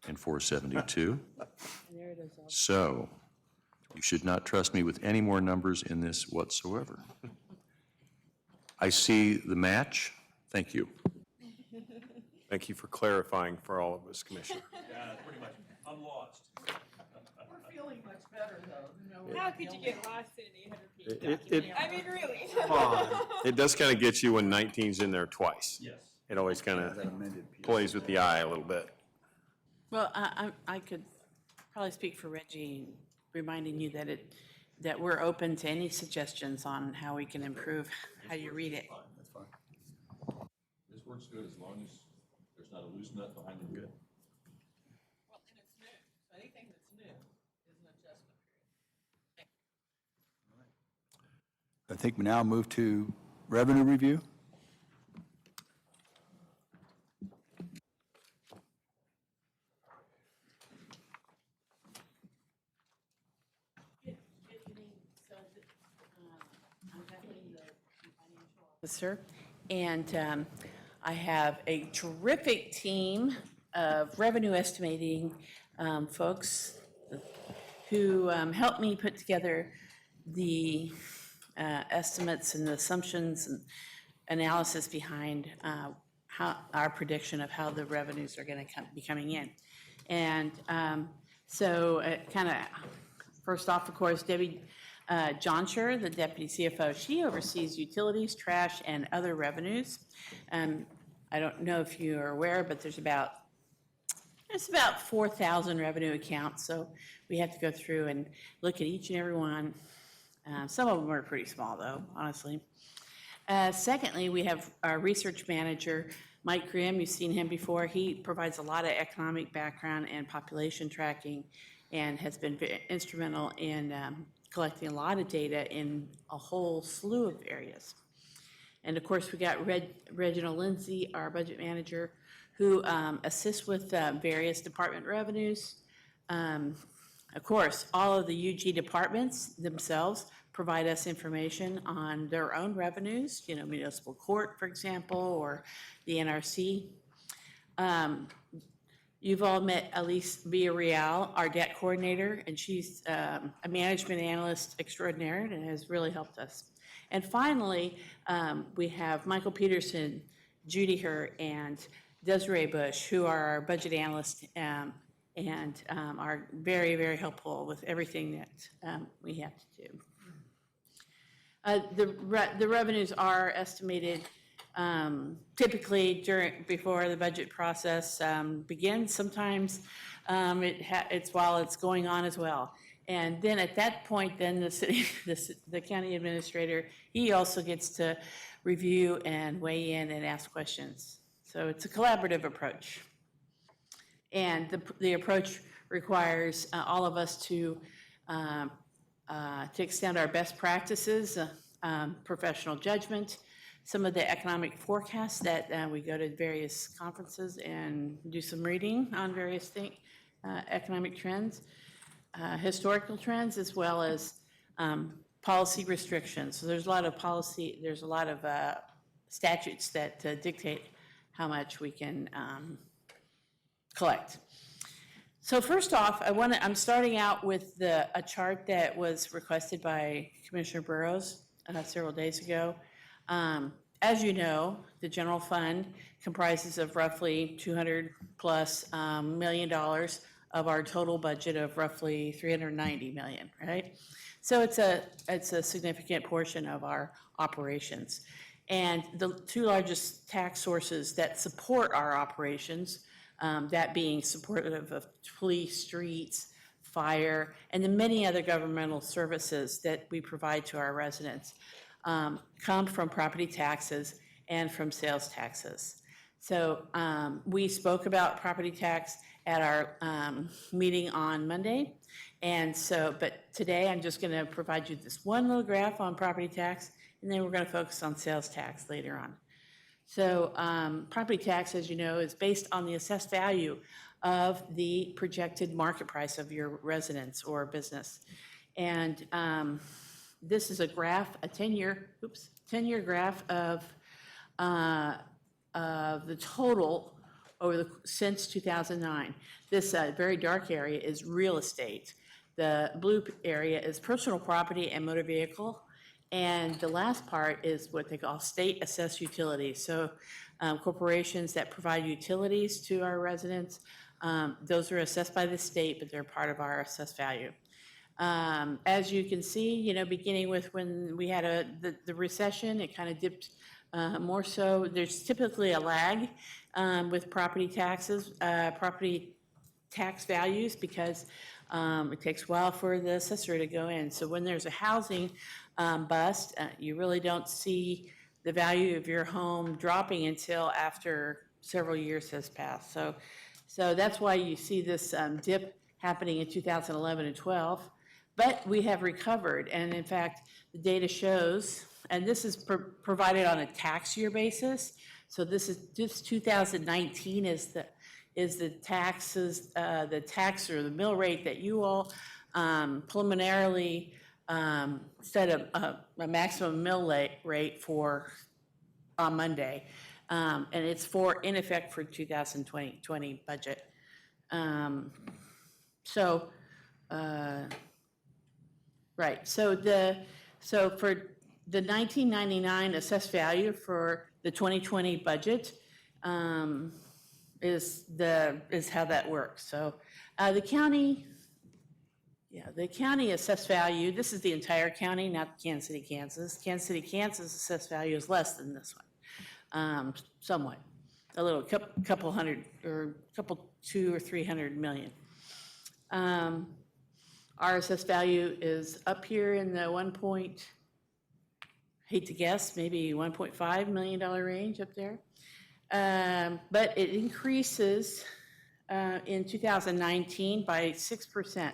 in 472. So you should not trust me with any more numbers in this whatsoever. I see the match. Thank you. Thank you for clarifying for all of us, Commissioner. Yeah, pretty much. I'm lost. We're feeling much better, though. How could you get lost in an 800-page document? I mean, really? It does kind of get you when 19's in there twice. Yes. It always kind of plays with the eye a little bit. Well, I could probably speak for Reggie, reminding you that we're open to any suggestions on how we can improve how you read it. That's fine. This works good as long as there's not a loose nut behind the good. Well, and it's new, so anything that's new is an adjustment period. I think we now move to revenue review. Officer, and I have a terrific team of revenue estimating folks who helped me put together the estimates and the assumptions and analysis behind how our prediction of how the revenues are going to be coming in. And so kind of first off, of course, Debbie Johnsher, the Deputy CFO, she oversees utilities, trash, and other revenues. I don't know if you are aware, but there's about 4,000 revenue accounts, so we have to go through and look at each and every one. Some of them are pretty small, though, honestly. Secondly, we have our research manager, Mike Grimm. You've seen him before. He provides a lot of economic background and population tracking and has been very instrumental in collecting a lot of data in a whole slew of areas. And of course, we got Reginald Lindsay, our budget manager, who assists with various department revenues. Of course, all of the UG departments themselves provide us information on their own revenues, you know, municipal court, for example, or the NRC. You've all met Elise Villarreal, our debt coordinator, and she's a management analyst extraordinaire and has really helped us. And finally, we have Michael Peterson, Judy Hurt, and Desiree Bush, who are our budget analysts and are very, very helpful with everything that we have to do. The revenues are estimated typically before the budget process begins. Sometimes it's while it's going on as well. And then at that point, then the county administrator, he also gets to review and weigh in and ask questions. So it's a collaborative approach. And the approach requires all of us to extend our best practices, professional judgment, some of the economic forecasts that we go to various conferences and do some reading on various economic trends, historical trends, as well as policy restrictions. So there's a lot of statutes that dictate how much we can collect. So first off, I'm starting out with a chart that was requested by Commissioner Burrows several days ago. As you know, the general fund comprises of roughly $200+ million of our total budget of roughly $390 million, right? So it's a significant portion of our operations. And the two largest tax sources that support our operations, that being supportive of police, streets, fire, and the many other governmental services that we provide to our residents, come from property taxes and from sales taxes. So we spoke about property tax at our meeting on Monday. And so, but today I'm just going to provide you this one little graph on property tax, and then we're going to focus on sales tax later on. So property tax, as you know, is based on the assessed value of the projected market price of your residence or business. And this is a graph, a 10-year graph of the total since 2009. This very dark area is real estate. The blue area is personal property and motor vehicle. And the last part is what they call state assessed utilities. So corporations that provide utilities to our residents, those are assessed by the state, but they're part of our assessed value. As you can see, beginning with when we had the recession, it kind of dipped more so. There's typically a lag with property taxes, property tax values, because it takes a while for the assessor to go in. So when there's a housing bust, you really don't see the value of your home dropping until after several years has passed. So that's why you see this dip happening in 2011 and 12. But we have recovered, and in fact, the data shows, and this is provided on a tax year basis. So this 2019 is the taxes, the tax or the mill rate that you all preliminarily set a maximum mill rate for on Monday, and it's in effect for 2020 budget. Right. So for the 1999 assessed value for the 2020 budget is how that works. So the county assessed value. This is the entire county, not Kansas City, Kansas. Kansas City, Kansas assessed value is less than this one, somewhat, a little, couple hundred or couple 200 or 300 million. Our assessed value is up here in the hate to guess, maybe $1.5 million range up there. But it increases in 2019 by 6%.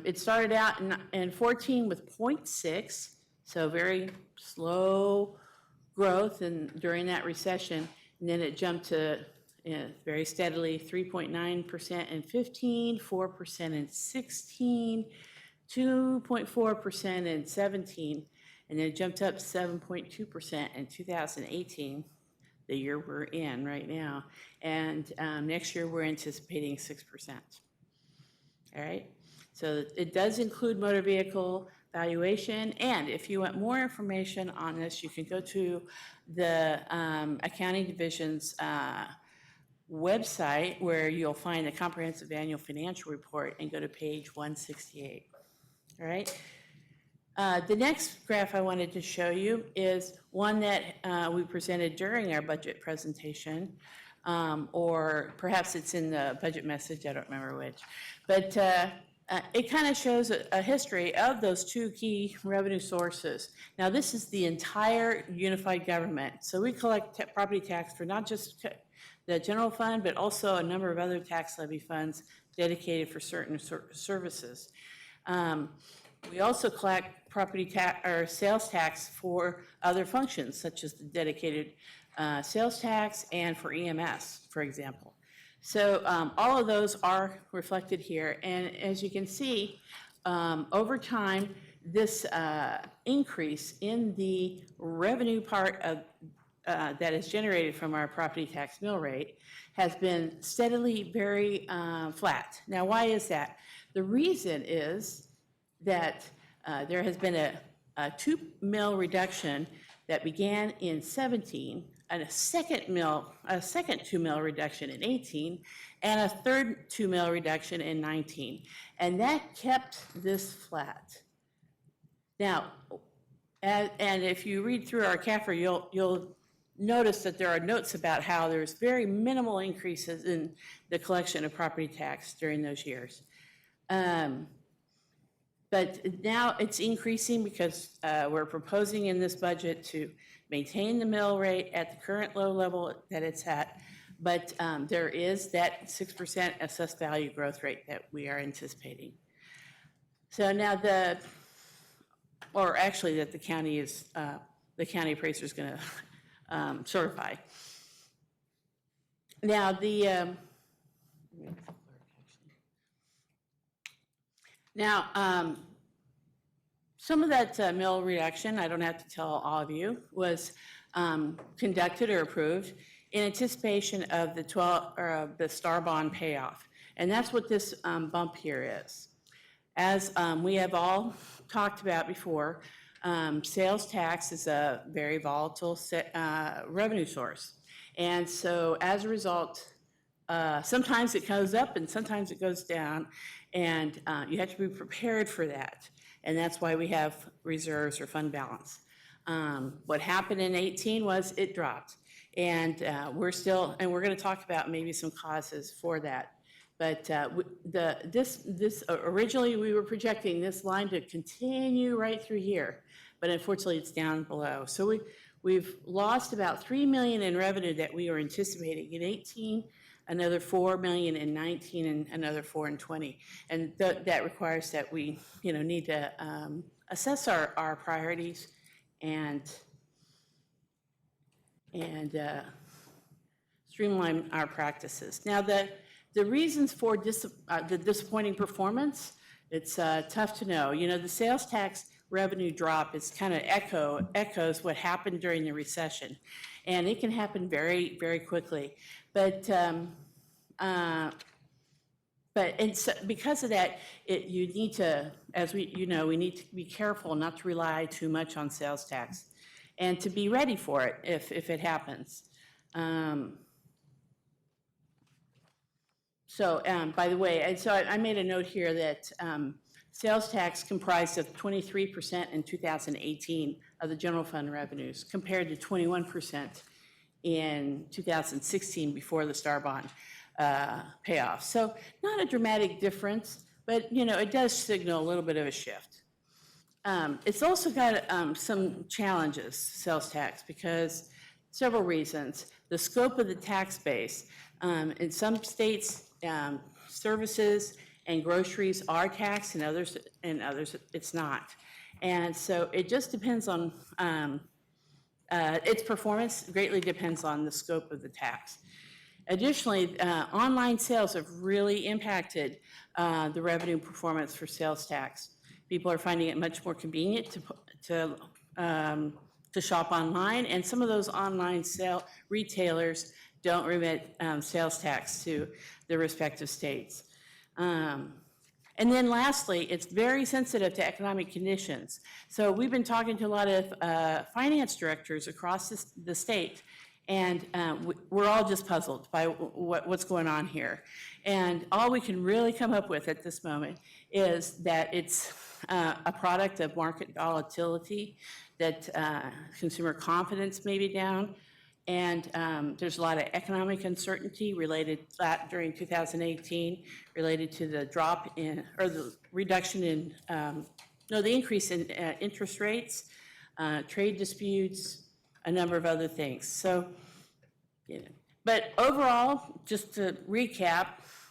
It started out in 14 with 0.6, so very slow growth during that recession, and then it jumped to very steadily 3.9% in 15, 4% in 16, 2.4% in 17, and then it jumped up 7.2% in 2018, the year we're in right now. And next year, we're anticipating 6%. All right? So it does include motor vehicle valuation, and if you want more information on this, you can go to the Accounting Division's website, where you'll find the comprehensive annual financial report, and go to page 168. All right? The next graph I wanted to show you is one that we presented during our budget presentation, or perhaps it's in the budget message, I don't remember which. But it kind of shows a history of those two key revenue sources. Now, this is the entire unified government. So we collect property tax for not just the general fund, but also a number of other tax levy funds dedicated for certain services. We also collect property tax or sales tax for other functions, such as the dedicated sales tax and for EMS, for example. So all of those are reflected here. And as you can see, over time, this increase in the revenue part of that is generated from our property tax mill rate has been steadily very flat. Now, why is that? The reason is that there has been a 2 mil reduction that began in 17, and a second 2 mil reduction in 18, and a third 2 mil reduction in 19. And that kept this flat. Now, and if you read through our CAFR, you'll notice that there are notes about how there's very minimal increases in the collection of property tax during those years. But now it's increasing because we're proposing in this budget to maintain the mill rate at the current low level that it's at. But there is that 6% assessed value growth rate that we are anticipating. So now that the county is, the county appraiser is going to certify. Now some of that mill reduction, I don't have to tell all of you, was conducted or approved in anticipation of the STAR bond payoff. And that's what this bump here is. As we have all talked about before, sales tax is a very volatile revenue source. And so as a result, sometimes it goes up and sometimes it goes down, and you have to be prepared for that. And that's why we have reserves or fund balance. What happened in 18 was it dropped. And we're going to talk about maybe some causes for that. But originally we were projecting this line to continue right through here, but unfortunately it's down below. So we've lost about $3 million in revenue that we were anticipating in 18, another $4 million in 19, and another $4 million in 20. And that requires that we, need to assess our priorities and streamline our practices. Now, the reasons for the disappointing performance, it's tough to know. The sales tax revenue drop is kind of echoes what happened during the recession, and it can happen very, very quickly. But because of that, you need to, as we need to be careful not to rely too much on sales tax, and to be ready for it if it happens. By the way, I made a note here that sales tax comprised of 23% in 2018 of the general fund revenues, compared to 21% in 2016 before the STAR bond payoff. So not a dramatic difference, but it does signal a little bit of a shift. It's also got some challenges, sales tax, because several reasons. The scope of the tax base. In some states, services and groceries are taxed, and others it's not. And so it just depends on its performance greatly depends on the scope of the tax. Additionally, online sales have really impacted the revenue performance for sales tax. People are finding it much more convenient to to shop online, and some of those online retailers don't remit sales tax to the respective states. And then lastly, it's very sensitive to economic conditions. So we've been talking to a lot of finance directors across the state, and we're all just puzzled by what's going on here. And all we can really come up with at this moment is that it's a product of market volatility, that consumer confidence may be down, and there's a lot of economic uncertainty related to that during 2018, related to the drop in, or the reduction in, the increase in interest rates, trade disputes, a number of other things. So, but overall, just to recap,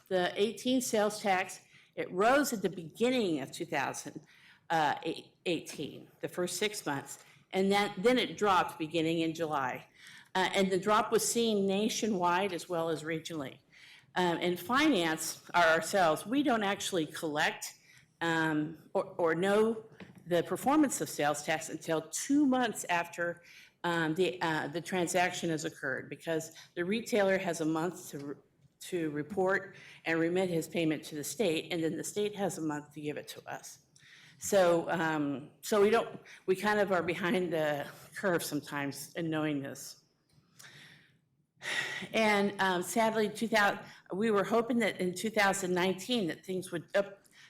the 18 sales tax, it rose at the beginning of 2018, the first 6 months, and then it dropped beginning in July. And the drop was seen nationwide as well as regionally. In finance, ourselves, we don't actually collect or know the performance of sales tax until 2 months after the transaction has occurred, because the retailer has a month to report and remit his payment to the state, and then the state has a month to give it to us. So, we kind of are behind the curve sometimes in knowing this. And sadly, we were hoping that in 2019 that things would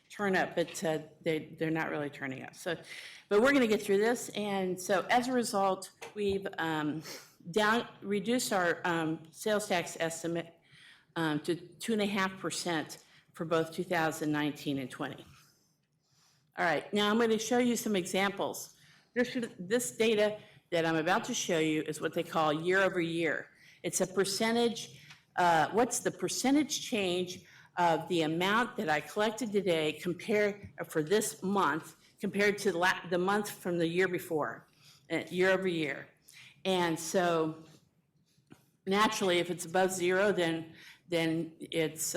turn up, but they're not really turning up. So, but we're going to get through this. And so as a result, we've reduced our sales tax estimate to 2.5% for both 2019 and 20. All right, now I'm going to show you some examples. This data that I'm about to show you is what they call year over year. It's a percentage, what's the percentage change of the amount that I collected today for this month compared to the month from the year before, year over year. And so naturally, if it's above zero, then it's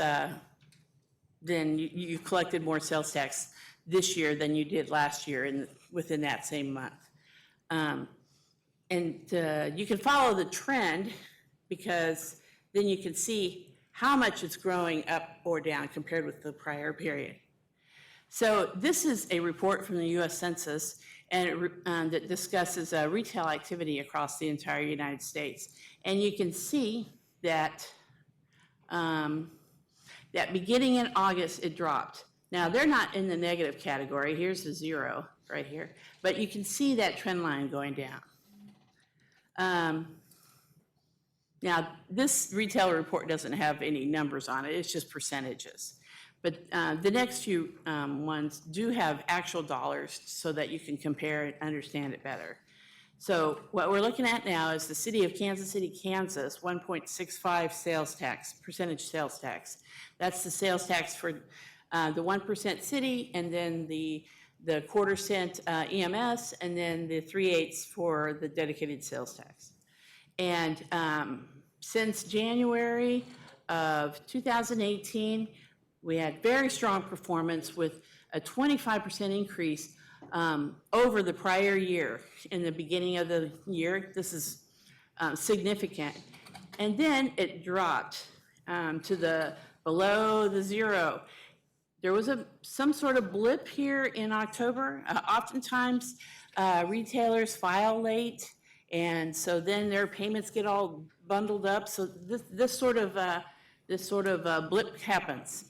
then you collected more sales tax this year than you did last year within that same month. And you can follow the trend, because then you can see how much it's growing up or down compared with the prior period. So this is a report from the U.S. Census, and that discusses retail activity across the entire United States. And you can see that that beginning in August, it dropped. Now, they're not in the negative category. Here's the zero right here. But you can see that trend line going down. Now, this retail report doesn't have any numbers on it. It's just percentages. But the next few ones do have actual dollars so that you can compare and understand it better. So what we're looking at now is the city of Kansas City, Kansas, 1.65 sales tax, percentage sales tax. That's the sales tax for the 1% city, and then the quarter-cent EMS, and then the 3/8 for the dedicated sales tax. And since January of 2018, we had very strong performance with a 25% increase over the prior year. In the beginning of the year, this is significant. And then it dropped to below the zero. There was some sort of blip here in October. Oftentimes, retailers file late, and so then their payments get all bundled up. So this sort of blip happens,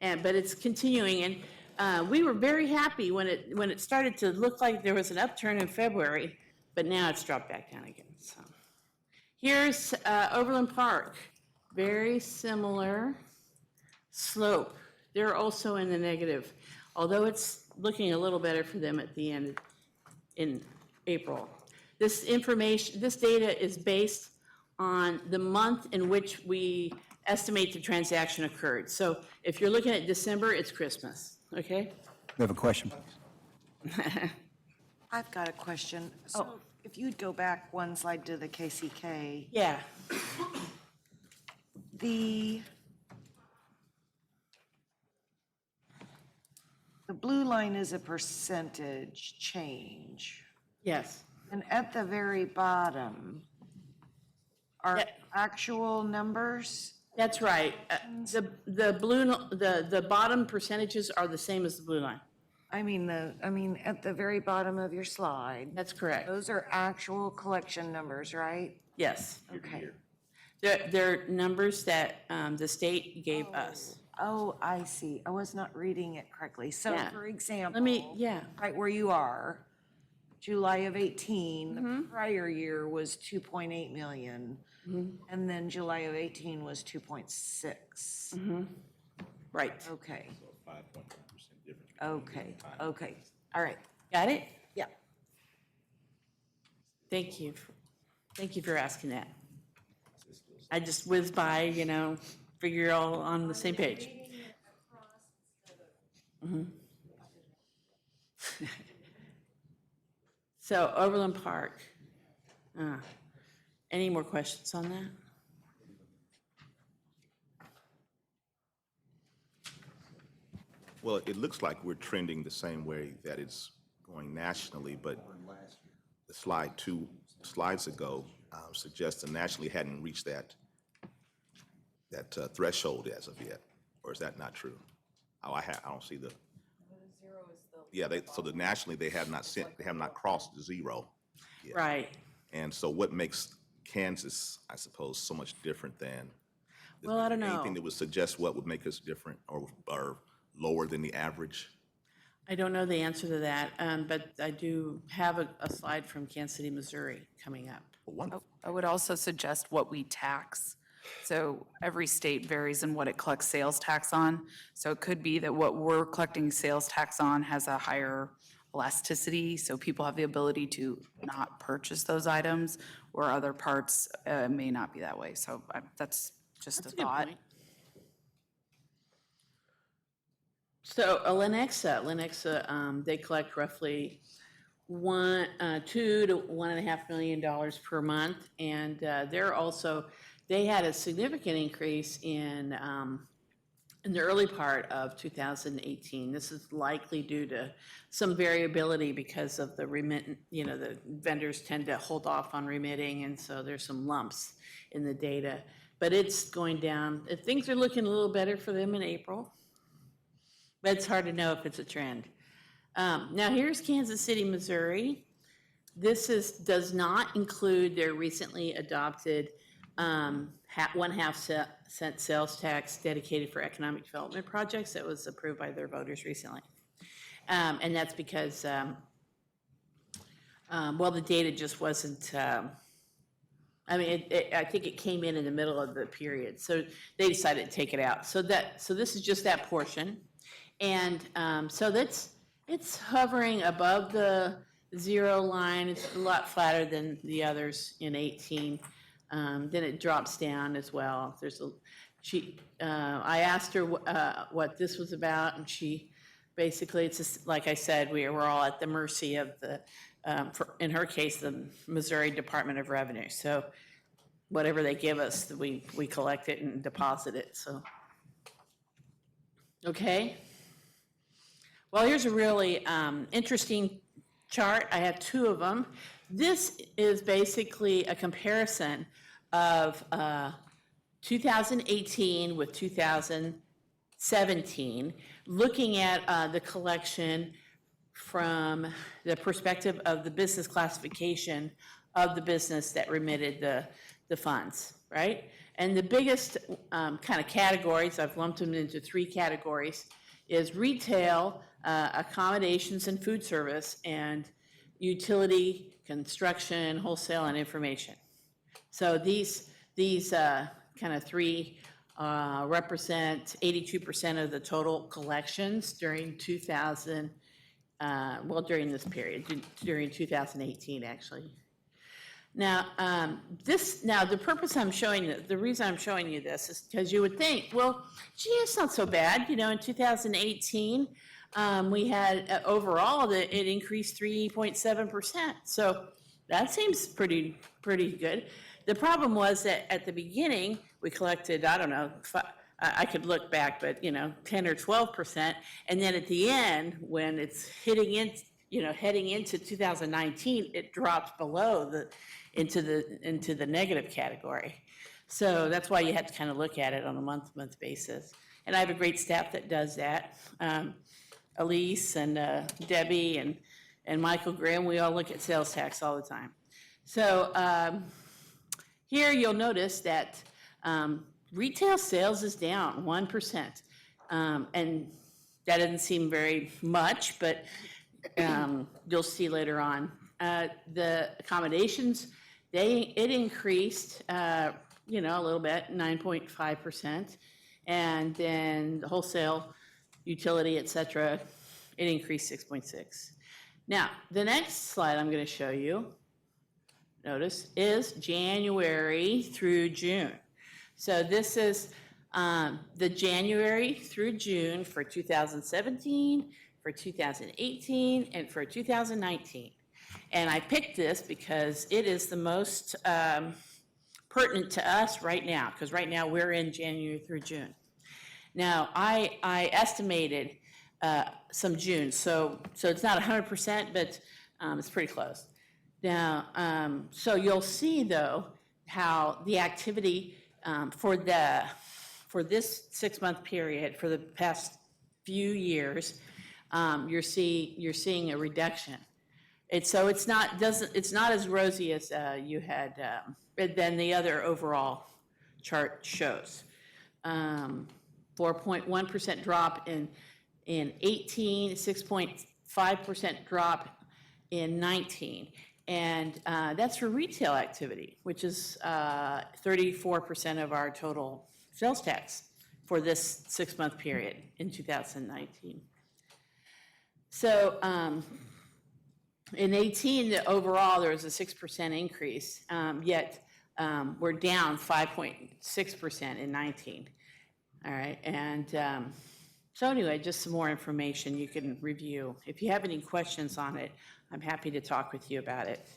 but it's continuing. And we were very happy when it started to look like there was an upturn in February, but now it's dropped back down again. So here's Overland Park, very similar slope. They're also in the negative, although it's looking a little better for them at the end in April. This data is based on the month in which we estimate the transaction occurred. So if you're looking at December, it's Christmas, okay? We have a question, please. I've got a question. So if you'd go back one slide to the KCK. Yeah. The blue line is a percentage change. Yes. And at the very bottom are Yeah. actual numbers? That's right. The blue, the bottom percentages are the same as the blue line. I mean, at the very bottom of your slide. That's correct. Those are actual collection numbers, right? Yes. Okay. They're numbers that the state gave us. Oh, I see. I was not reading it correctly. So Yeah. for example. Let me, yeah. Right where you are, July of 18, the prior year was 2.8 million. And then July of 18 was 2.6. Right. Okay. Okay, okay. All right. Got it? Yeah. Thank you. Thank you for asking that. I just whizzed by, figure you're all on the same page. So Overland Park. Any more questions on that? Well, it looks like we're trending the same way that it's going nationally, but the slide 2 slides ago suggests that nationally hadn't reached that threshold as of yet, or is that not true? Oh, I don't see the. Yeah, nationally they have not crossed the zero yet. Right. And so what makes Kansas, I suppose, so much different than? Well, I don't know. Anything that would suggest what would make us different or lower than the average? I don't know the answer to that, but I do have a slide from Kansas City, Missouri coming up. I would also suggest what we tax. So every state varies in what it collects sales tax on. So it could be that what we're collecting sales tax on has a higher elasticity, so people have the ability to not purchase those items, or other parts may not be that way. So that's just a thought. So Lenexa, they collect roughly $2 to $1.5 million per month, and they had a significant increase in the early part of 2018. This is likely due to some variability because of the the vendors tend to hold off on remitting, and so there's some lumps in the data. But it's going down. Things are looking a little better for them in April, but it's hard to know if it's a trend. Now here's Kansas City, Missouri. This does not include their recently adopted 1/2 cent sales tax dedicated for economic development projects that was approved by their voters recently. And that's because, the data just wasn't, I think it came in the middle of the period, so they decided to take it out. So this is just that portion. And so it's hovering above the zero line. It's a lot flatter than the others in 18. Then it drops down as well. I asked her what this was about, and she basically, it's just, like I said, we're all at the mercy of in her case, the Missouri Department of Revenue. So whatever they give us, we collect it and deposit it. So, okay. Well, here's a really interesting chart. I have two of them. This is basically a comparison of 2018 with 2017, looking at the collection from the perspective of the business classification of the business that remitted the funds, right? And the biggest kind of categories, I've lumped them into 3 categories, is retail, accommodations and food service, and utility, construction, wholesale, and information. So these kind of 3 represent 82% of the total collections during during this period, during 2018, actually. Now, the purpose the reason I'm showing you this is because you would think, well, gee, it's not so bad. In 2018, we had overall it increased 3.7%. So that seems pretty good. The problem was that at the beginning, we collected, I don't know, I could look back, but 10 or 12%. And then at the end, when it's hitting heading into 2019, it dropped below into the negative category. So that's why you have to kind of look at it on a month-to-month basis. And I have a great staff that does that. Elise and Debbie and Michael Graham, we all look at sales tax all the time. So here you'll notice that retail sales is down 1%. And that doesn't seem very much, but you'll see later on. The accommodations, it increased, a little bit, 9.5%. And then the wholesale, utility, et cetera, it increased 6.6. Now, the next slide I'm going to show you, notice, is January through June. So this is the January through June for 2017, for 2018, and for 2019. And I picked this because it is the most pertinent to us right now, because right now we're in January through June. Now, I estimated some June, so it's not 100%, but it's pretty close. Now, so you'll see, though, how the activity for this 6-month period, for the past few years, you're seeing a reduction. It's not as rosy as you had than the other overall chart shows. 4.1% drop in 18, 6.5% drop in 19. And that's for retail activity, which is 34% of our total sales tax for this 6-month period in 2019. So in 18, overall, there was a 6% increase, yet we're down 5.6% in 19. All right, and so anyway, just some more information you can review. If you have any questions on it, I'm happy to talk with you about it.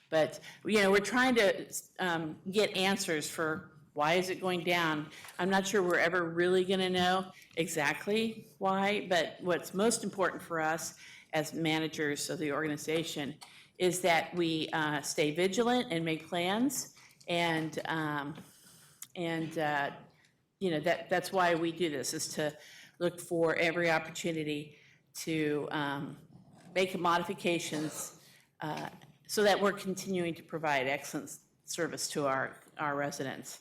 But, we're trying to get answers for why is it going down. I'm not sure we're ever really going to know exactly why, but what's most important for us as managers of the organization is that we stay vigilant and make plans, and that's why we do this, is to look for every opportunity to make modifications so that we're continuing to provide excellent service to our residents.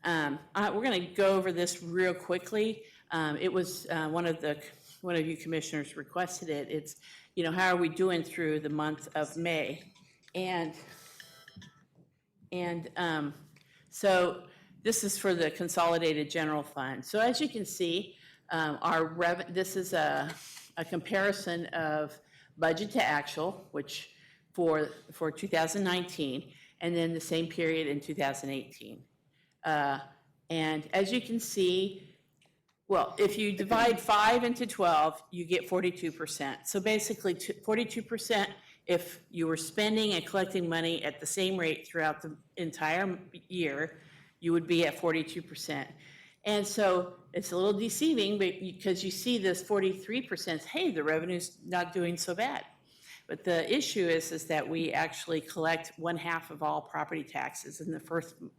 We're going to go over this real quickly. It was one of you commissioners requested it. It's, how are we doing through the month of May? And so this is for the Consolidated General Fund. So as you can see, this is a comparison of budget to actual, which for 2019, and then the same period in 2018. And as you can see, well, if you divide 5 into 12, you get 42%. So basically 42% if you were spending and collecting money at the same rate throughout the entire year, you would be at 42%. And so it's a little deceiving because you see this 43%, hey, the revenue's not doing so bad. But the issue is that we actually collect 1/2 of all property taxes in the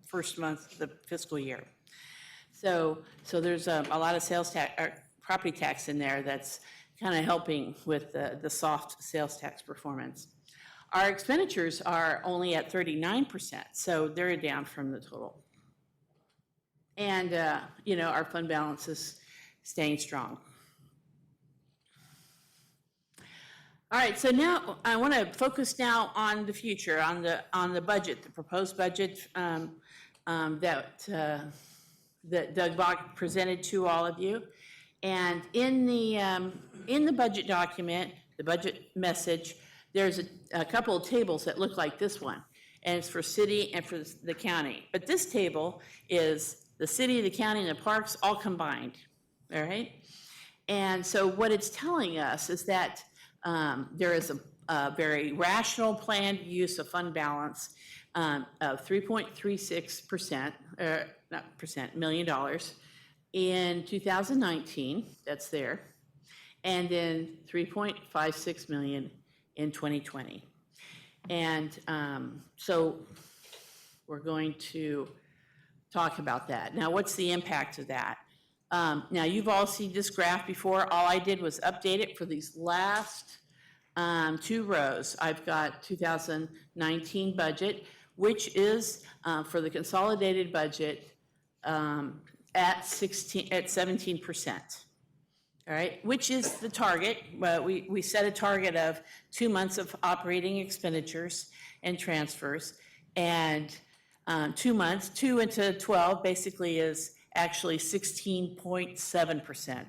first month of the fiscal year. So there's a lot of sales tax, or property tax in there that's kind of helping with the soft sales tax performance. Our expenditures are only at 39%, so they're down from the total. And, our fund balance is staying strong. All right, so now I want to focus now on the future, on the budget, the proposed budget that Doug Bach presented to all of you. And in the budget document, the budget message, there's a couple of tables that look like this one, and it's for city and for the county. But this table is the city, the county, and the parks all combined, all right? And so what it's telling us is that there is a very rational planned use of fund balance of 3.36%, $1 million in 2019, that's there. and then 3.56 million in 2020. And so we're going to talk about that. Now, what's the impact of that? Now, you've all seen this graph before. All I did was update it for these last 2 rows. I've got 2019 budget, which is for the consolidated budget at 17%. All right, which is the target. We set a target of 2 months of operating expenditures and transfers, and 2 months, 2 into 12 basically is actually 16.7%,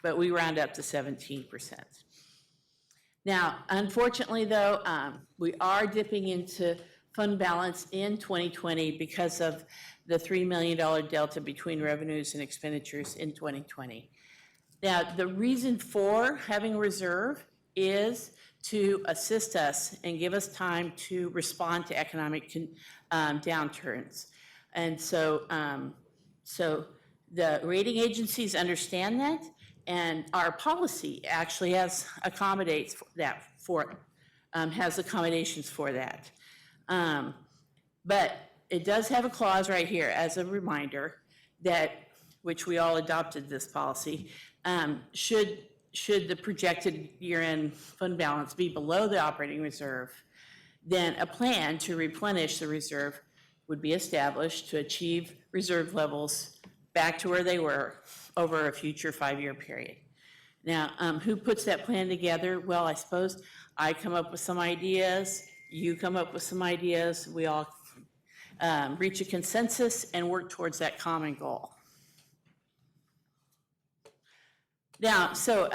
but we round up to 17%. Now, unfortunately though, we are dipping into fund balance in 2020 because of the $3 million delta between revenues and expenditures in 2020. Now, the reason for having a reserve is to assist us and give us time to respond to economic downturns. And so, the rating agencies understand that, and our policy actually has accommodations for that. But it does have a clause right here as a reminder that, which we all adopted this policy, should the projected year-end fund balance be below the operating reserve, then a plan to replenish the reserve would be established to achieve reserve levels back to where they were over a future 5-year period. Now, who puts that plan together? Well, I suppose I come up with some ideas, you come up with some ideas, we all reach a consensus and work towards that common goal. Now, so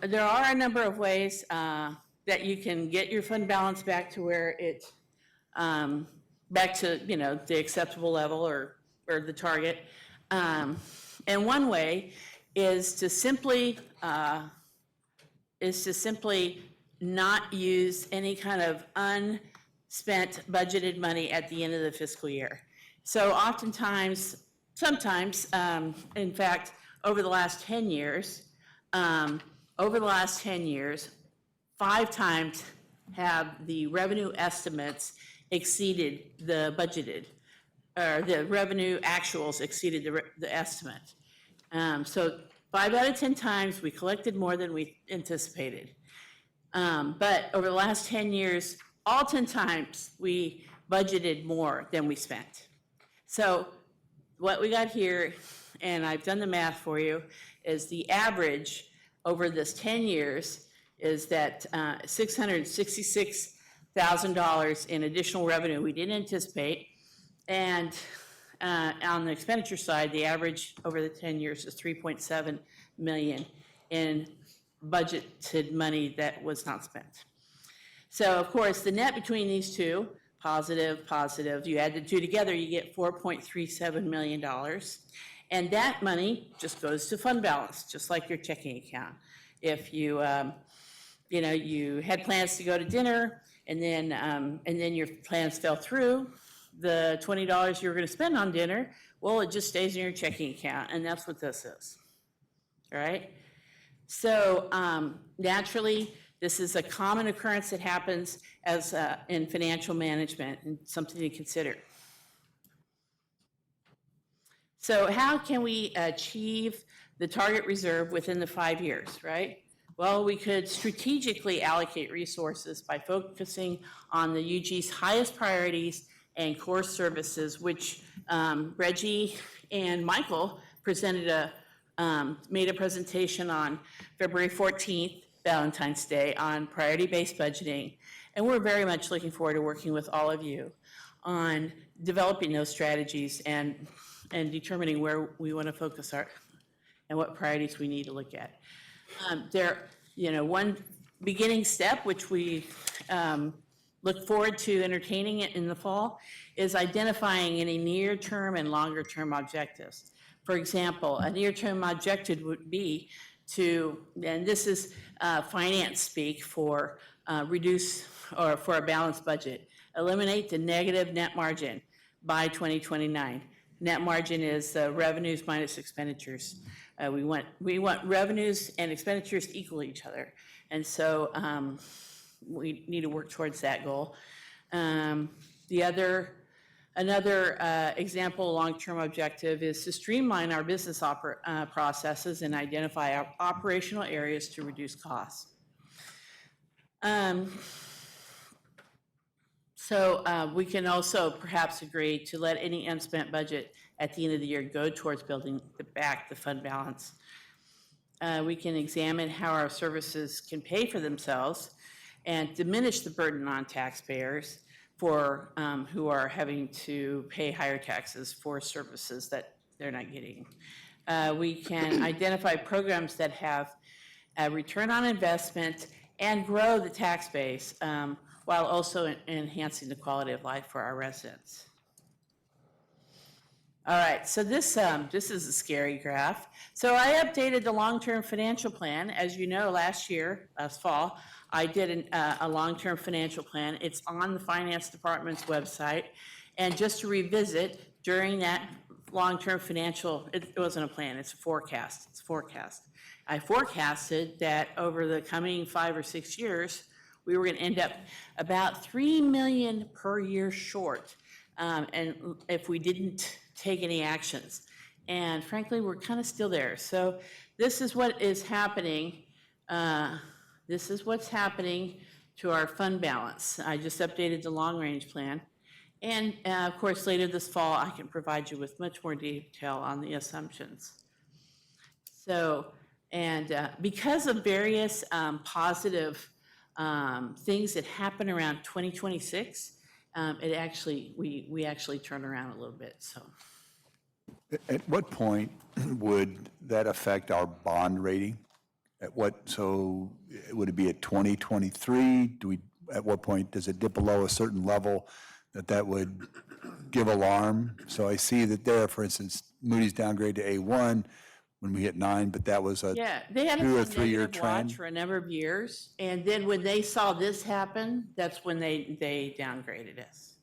there are a number of ways that you can get your fund balance back to where it, back to, you know, the acceptable level or the target. And one way is to simply not use any kind of unspent budgeted money at the end of the fiscal year. So oftentimes, sometimes, in fact, over the last 10 years, 5 times have the revenue estimates exceeded the budgeted, or the revenue actuals exceeded the estimate. So 5 out of 10 times we collected more than we anticipated. But over the last 10 years, all 10 times we budgeted more than we spent. So what we got here, and I've done the math for you, is the average over this 10 years is that $666,000 in additional revenue we didn't anticipate. And on the expenditure side, the average over the 10 years is $3.7 million in budgeted money that was not spent. So of course, the net between these two, positive, you add the two together, you get $4.37 million. And that money just goes to fund balance, just like your checking account. If you, you had plans to go to dinner and then your plans fell through, the $20 you were going to spend on dinner, well, it just stays in your checking account, and that's what this is. All right? So naturally, this is a common occurrence that happens as in financial management, and something to consider. So how can we achieve the target reserve within the 5 years, right? Well, we could strategically allocate resources by focusing on the UG's highest priorities and core services, which Reggie and Michael made a presentation on February 14th, Valentine's Day, on priority-based budgeting. And we're very much looking forward to working with all of you on developing those strategies and determining where we want to focus and what priorities we need to look at. One beginning step, which we look forward to entertaining it in the fall, is identifying any near-term and longer-term objectives. For example, a near-term objective would be to, and this is finance speak for reduce, or for a balanced budget, eliminate the negative net margin by 2029. Net margin is revenues minus expenditures. We want revenues and expenditures to equal each other. And so we need to work towards that goal. Another example, long-term objective is to streamline our business processes and identify our operational areas to reduce costs. So we can also perhaps agree to let any unspent budget at the end of the year go towards building back the fund balance. We can examine how our services can pay for themselves and diminish the burden on taxpayers for who are having to pay higher taxes for services that they're not getting. We can identify programs that have a return on investment and grow the tax base while also enhancing the quality of life for our residents. All right, so this is a scary graph. So I updated the long-term financial plan. As you know, last fall, I did a long-term financial plan. It's on the Finance Department's website. And just to revisit, during that long-term financial, it wasn't a plan, it's a forecast. It's a forecast. I forecasted that over the coming 5 or 6 years, we were going to end up about $3 million per year short, and if we didn't take any actions. And frankly, we're kind of still there. So this is what is happening. This is what's happening to our fund balance. I just updated the long-range plan. And of course, later this fall, I can provide you with much more detail on the assumptions. So, and because of various positive things that happen around 2026, we actually turn around a little bit, so. At what point would that affect our bond rating? So would it be at 2023? At what point does it dip below a certain level that would give alarm? So I see that there, for instance, Moody's downgrade to A1 when we hit 9, but that was a They had 2 or a 3 year negative watch trend. for a number of years, and then when they saw this happen, that's when they downgraded us.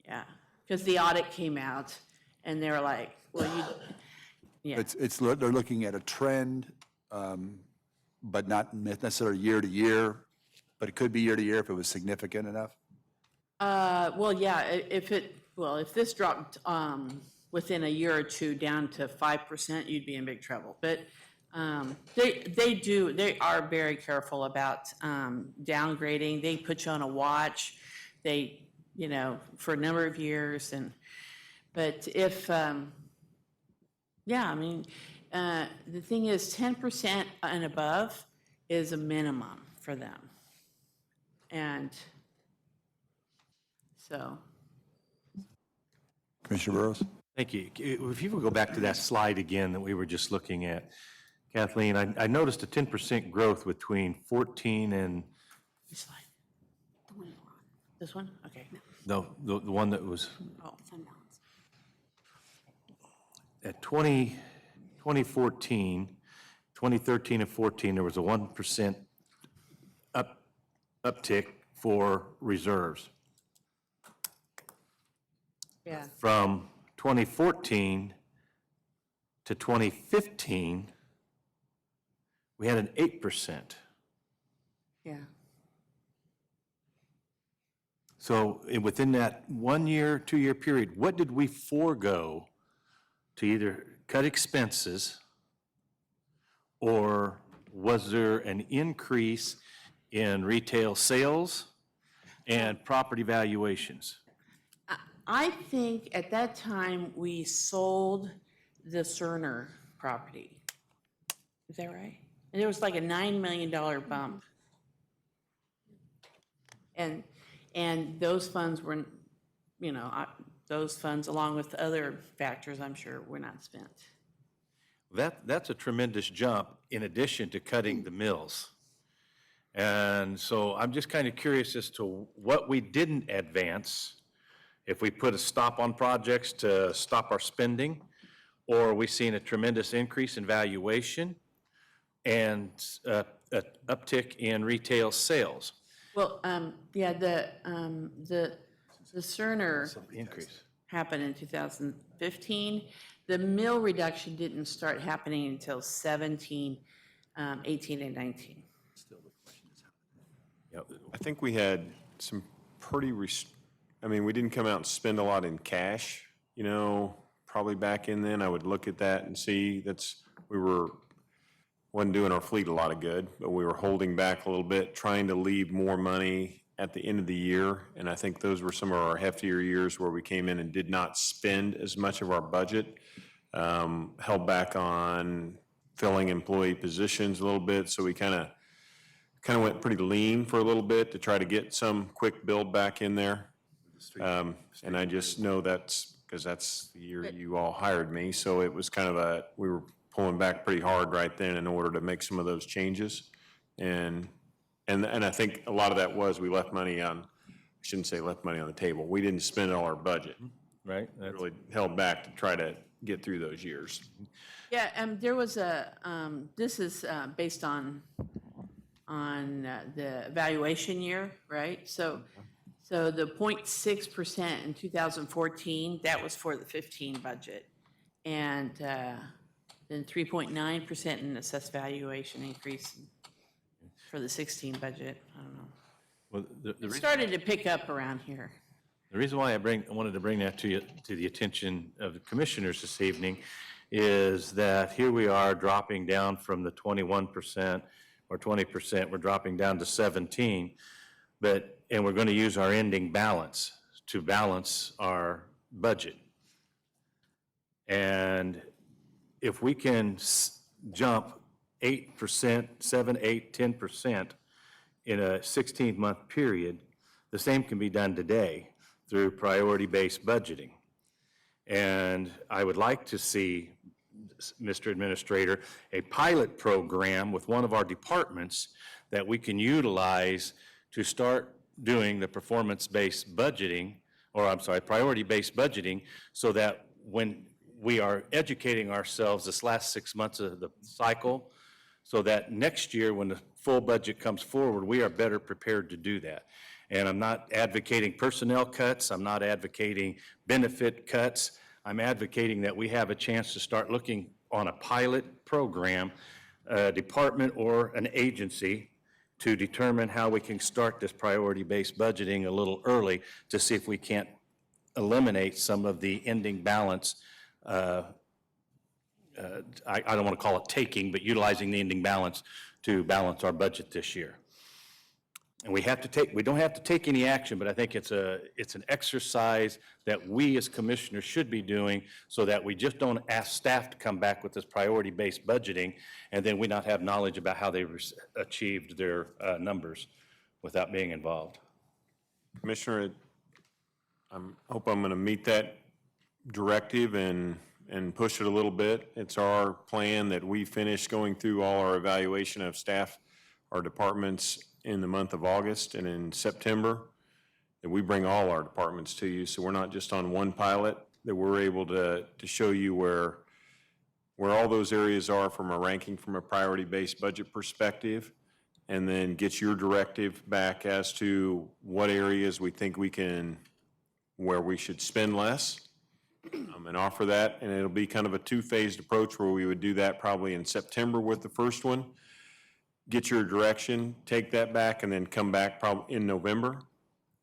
Yeah, because the audit came out, and they were like, well, yeah. They're looking at a trend, but not necessarily year to year, but it could be year to year if it was significant enough. Well, yeah, if this dropped within a year or two down to 5%, you'd be in big trouble. But they are very careful about downgrading. They put you on a watch, for a number of years. But if, the thing is 10% and above is a minimum for them. And so. Commissioner Burrows? Thank you. If you would go back to that slide again that we were just looking at, Kathleen, I noticed a 10% growth between 14 and... Which slide? The one we're on. This one? Okay. No, the one that was... Oh, fund balance. At 2014, 2013 and 14, there was a 1% uptick for reserves. Yeah. From 2014 to 2015, we had an 8%. Yeah. So within that 1 year, 2 year period, what did we forego to either cut expenses, or was there an increase in retail sales and property valuations? I think at that time we sold the Cerner property. Is that right? And there was like a $9 million bump. And those funds were, those funds, along with other factors, I'm sure, were not spent. That's a tremendous jump in addition to cutting the mills. And so I'm just kind of curious as to what we didn't advance, if we put a stop on projects to stop our spending, or are we seeing a tremendous increase in valuation and an uptick in retail sales? Well, the Cerner. Increase. happened in 2015. The mill reduction didn't start happening until 17, 18, and 19. I think we had some pretty, I mean, we didn't come out and spend a lot in cash, you know, probably back in then. I would look at that and see wasn't doing our fleet a lot of good, but we were holding back a little bit, trying to leave more money at the end of the year. And I think those were some of our heftier years where we came in and did not spend as much of our budget, held back on filling employee positions a little bit. So we kind of went pretty lean for a little bit to try to get some quick build back in there. And I just know that's because that's the year you all hired me. So it was kind of we were pulling back pretty hard right then in order to make some of those changes. And I think a lot of that was we left money on, I shouldn't say left money on the table. We didn't spend all our budget. Right? We really held back to try to get through those years. Yeah, there was this is based on the evaluation year, right? So the 0.6% in 2014, that was for the 15 budget. And then 3.9% in assessed valuation increase for the 16 budget. I don't know. Well, It started to pick up around here. The reason why I wanted to bring that to the attention of the commissioners this evening is that here we are dropping down from the 21% or 20%, we're dropping down to 17, and we're going to use our ending balance to balance our budget. And if we can jump 8%, 7, 8, 10% in a 16-month period, the same can be done today through priority-based budgeting. And I would like to see, Mr. Administrator, a pilot program with one of our departments that we can utilize to start doing the performance-based budgeting, or I'm sorry, priority-based budgeting, so that when we are educating ourselves this last 6 months of the cycle, so that next year when the full budget comes forward, we are better prepared to do that. And I'm not advocating personnel cuts, I'm not advocating benefit cuts, I'm advocating that we have a chance to start looking on a pilot program, a department or an agency, to determine how we can start this priority-based budgeting a little early to see if we can't eliminate some of the ending balance. I don't want to call it taking, but utilizing the ending balance to balance our budget this year. And we don't have to take any action, but I think it's an exercise that we as commissioners should be doing so that we just don't ask staff to come back with this priority-based budgeting and then we not have knowledge about how they achieved their numbers without being involved. Commissioner, I hope I'm going to meet that directive and push it a little bit. It's our plan that we finish going through all our evaluation of staff, our departments in the month of August, and in September, that we bring all our departments to you. So we're not just on one pilot, that we're able to show you where all those areas are from a ranking from a priority-based budget perspective, and then get your directive back as to what areas we think where we should spend less, and offer that. And it'll be kind of a two-phased approach where we would do that probably in September with the first one, get your direction, take that back, and then come back probably in November,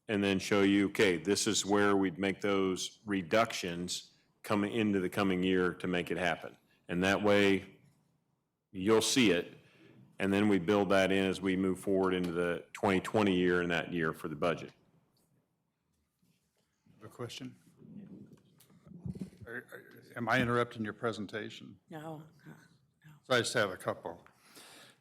and then show you, okay, this is where we'd make those reductions coming into the coming year to make it happen. And that way, you'll see it, and then we build that in as we move forward into the 2020 year and that year for the budget. A question? Am I interrupting your presentation? No. So I just have a couple.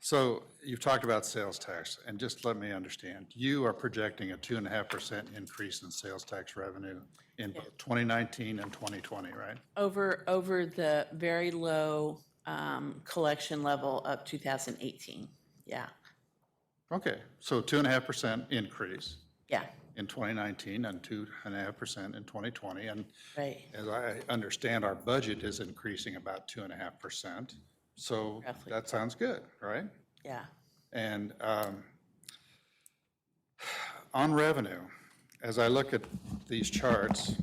So you've talked about sales tax, and just let me understand. You are projecting a 2.5% increase in sales tax revenue in both 2019 and 2020, right? Over the very low collection level of 2018, yeah. Okay, so 2.5% increase. Yeah. In 2019 and 2.5% in 2020. And right. As I understand, our budget is increasing about 2.5%. So roughly. That sounds good, right? Yeah. And on revenue, as I look at these charts,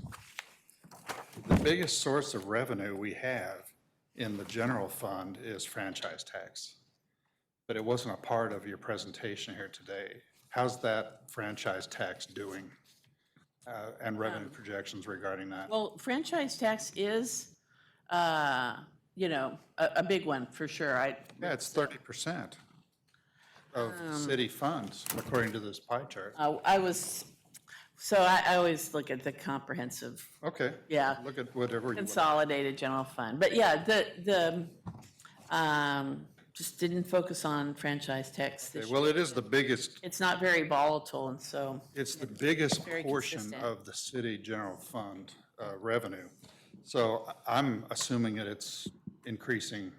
biggest source of revenue we have in the general fund is franchise tax. But it wasn't a part of your presentation here today. How's that franchise tax doing? And revenue projections regarding that? Well, franchise tax is, you know, a big one for sure. Yeah, it's 30% of city funds, according to this pie chart. I always look at the comprehensive, Okay. yeah. Look at whatever you want. Consolidated general fund. But yeah, just didn't focus on franchise tax this Okay, year. well, it is the biggest, It's not very volatile, and so, it's the biggest very portion consistent. of the city general fund revenue. So I'm assuming that it's increasing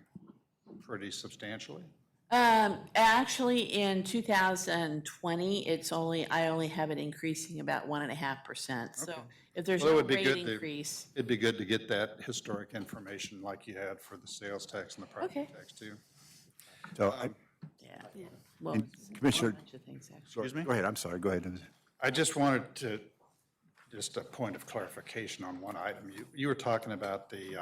pretty substantially. actually, in 2020, I only have it increasing about 1.5%. So Okay. if there's Well, it no would be rate good to- increase, It'd be good to get that historic information like you had for the sales tax and the property Okay. tax too. So, yeah, well, And it's a Commissioner- bunch of things, actually. Excuse me? go ahead, I'm sorry, go ahead. I just wanted to, just a point of clarification on one item. You were talking about the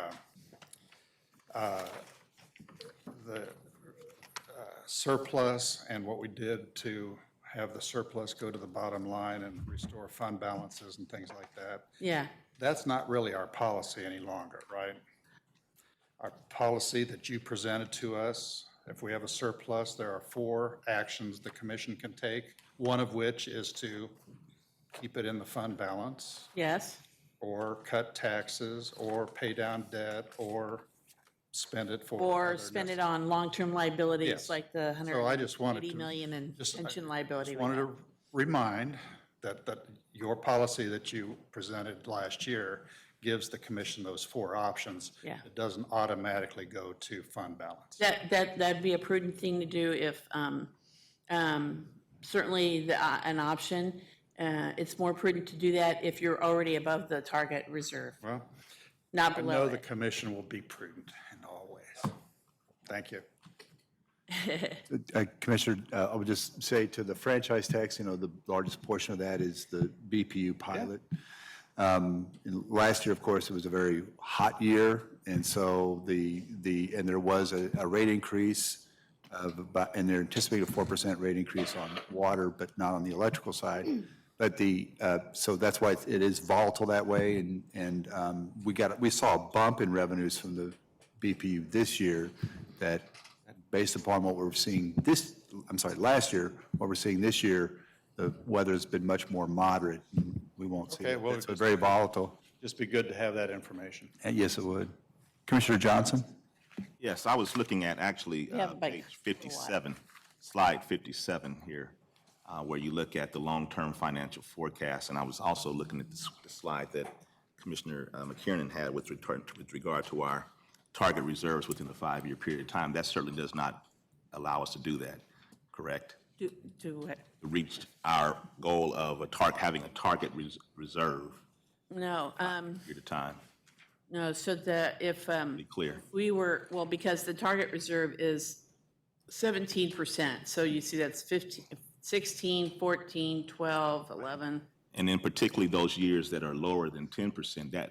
surplus and what we did to have the surplus go to the bottom line and restore fund balances and things like that. Yeah, That's not really our policy any longer, right? Our policy that you presented to us, if we have a surplus, there are 4 actions the commission can take, one of which is to keep it in the fund balance, yes, or cut taxes, or pay down debt, or spend it for. or other spend it necess- on long-term liabilities, Yes. like the So I just wanted 180 to. million in just- I pension liability. just we wanted have. to remind that your policy that you presented last year gives the commission those 4 options. Yeah. It doesn't automatically go to fund balance. That'd be a prudent thing to do if, certainly an option. It's more prudent to do that if you're already above the target reserve, Well, not I below know the it. commission will be prudent in all ways. Thank you. Commissioner, I would just say to the franchise tax, you know, the largest portion of that is the BPU pilot. And last year, of course, it was a very hot year, and so and there was a rate increase of about, and they're anticipating a 4% rate increase on water, but not on the electrical side. But so that's why it is volatile that way, and we saw a bump in revenues from the BPU this year that, based upon what we're seeing last year, what we're seeing this year, the weather's been much more moderate. We won't see Okay, it. well, It's very volatile. Just be good to have that information. And yes, it would. Commissioner Johnson? Yes, I was looking at actually Yeah, like, page 57, slide 57 here, where you look at the long-term financial forecast. And I was also looking at the slide that Commissioner McKiernan had with regard to our target reserves within the 5-year period of time. That certainly does not allow us to do that, correct? Do it. To reach our goal of having a target reserve No, period of time. no, so if Be clear. we were, well, because the target reserve is 17%, so you see that's 15, 16, 14, 12, 11. And in particularly those years that are lower than 10%,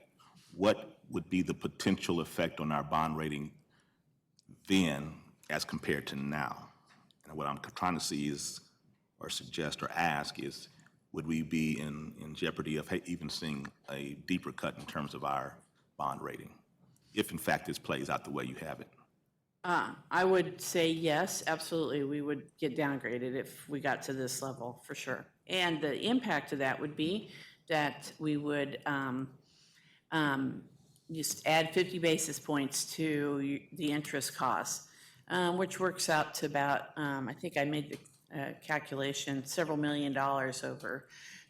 what would be the potential effect on our bond rating then as compared to now? And what I'm trying to see is, or suggest or ask is, would we be in jeopardy of even seeing a deeper cut in terms of our bond rating, if in fact this plays out the way you have it? I would say yes, absolutely, we would get downgraded if we got to this level, for sure. And the impact of that would be that we would just add 50 basis points to the interest costs, which works out to about, I think I made the calculation, several $1 million over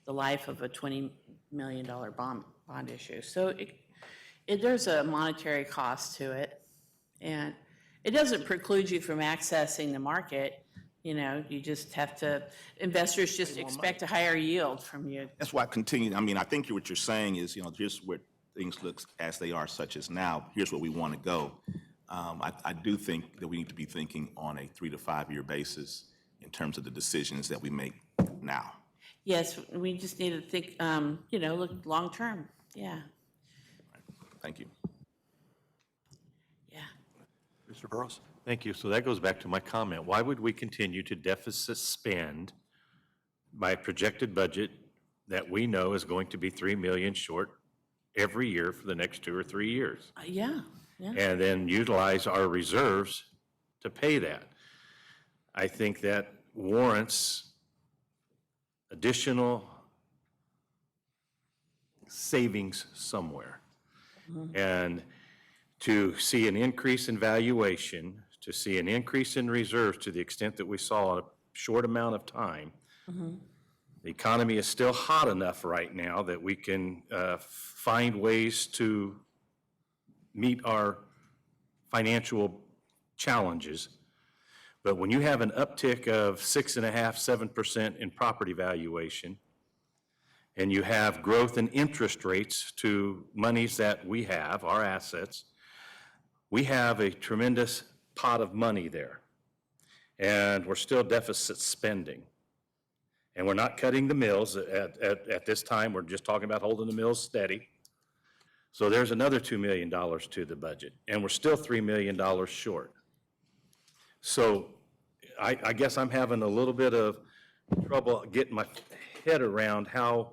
the life of a $20 million bond issue. So there's a monetary cost to it, and it doesn't preclude you from accessing the market. You know, you just have to, investors just expect a higher yield from you. That's why I continue, I mean, I think what you're saying is, just where things look as they are such as now, here's where we want to go. I do think that we need to be thinking on a 3 to 5 year basis in terms of the decisions that we make now. Yes, we just need to think, look long-term, yeah. Thank you. Yeah. Mr. Burrows? Thank you. So that goes back to my comment. Why would we continue to deficit spend by a projected budget that we know is going to be 3 million short every year for the next 2 or 3 years? Yeah, yeah. And then utilize our reserves to pay that? I think that warrants additional savings somewhere. And to see an increase in valuation, to see an increase in reserves to the extent that we saw in a short amount of time, the economy is still hot enough right now that we can find ways to meet our financial challenges. But when you have an uptick of 6.5%, 7% in property valuation, and you have growth in interest rates to monies that we have, our assets, we have a tremendous pot of money there. And we're still deficit spending. And we're not cutting the mills at this time. We're just talking about holding the mills steady. So there's another $2 million to the budget, and we're still $3 million short. So I guess I'm having a little bit of trouble getting my head around how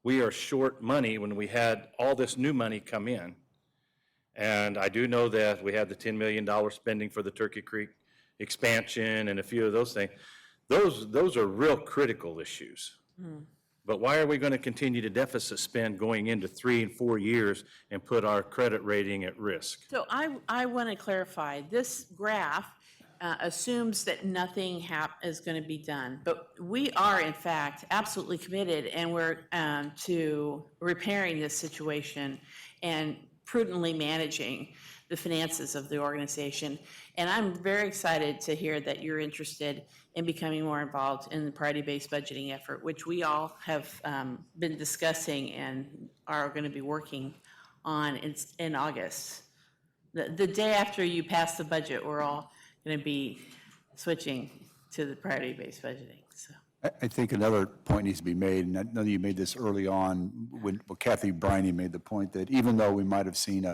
we are short money when we had all this new money come in. And I do know that we had the $10 million spending for the Turkey Creek expansion and a few of those things. Those are real critical issues. But why are we going to continue to deficit spend going into 3 and 4 years and put our credit rating at risk? So I want to clarify, this graph assumes that nothing is going to be done. But we are, in fact, absolutely committed, and we're to repairing this situation and prudently managing the finances of the organization. And I'm very excited to hear that you're interested in becoming more involved in the priority-based budgeting effort, which we all have been discussing and are going to be working on in August. The day after you pass the budget, we're all going to be switching to the priority-based budgeting. So I think another point needs to be made, and I know you made this early on when Kathy Briney made the point that even though we might have seen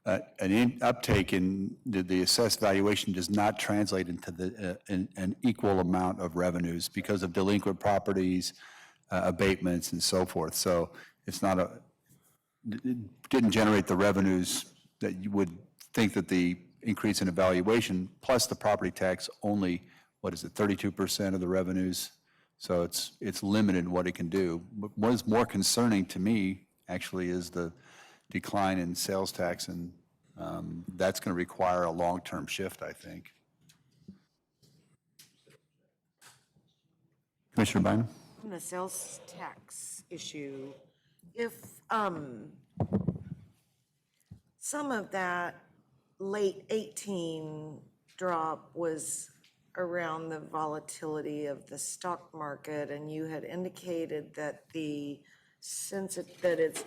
an uptake in the assessed valuation, does not translate into an equal amount of revenues because of delinquent properties, abatements, and so forth. So it's not it didn't generate the revenues that you would think that the increase in evaluation plus the property tax only, 32% of the revenues? So it's limited what it can do. But what is more concerning to me actually is the decline in sales tax, and that's going to require a long-term shift, I think. Commissioner Bynum? On the sales tax issue, if some of that late 18 drop was around the volatility of the stock market, and you had indicated that it's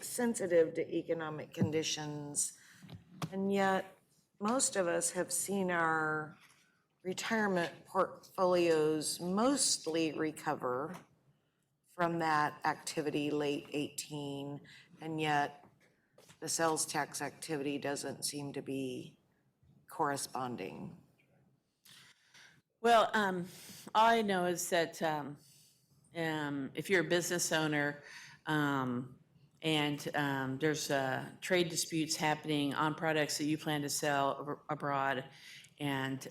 sensitive to economic conditions, and yet most of us have seen our retirement portfolios mostly recover from that activity late 18, and yet the sales tax activity doesn't seem to be corresponding. well, all I know is that if you're a business owner and there's trade disputes happening on products that you plan to sell abroad, and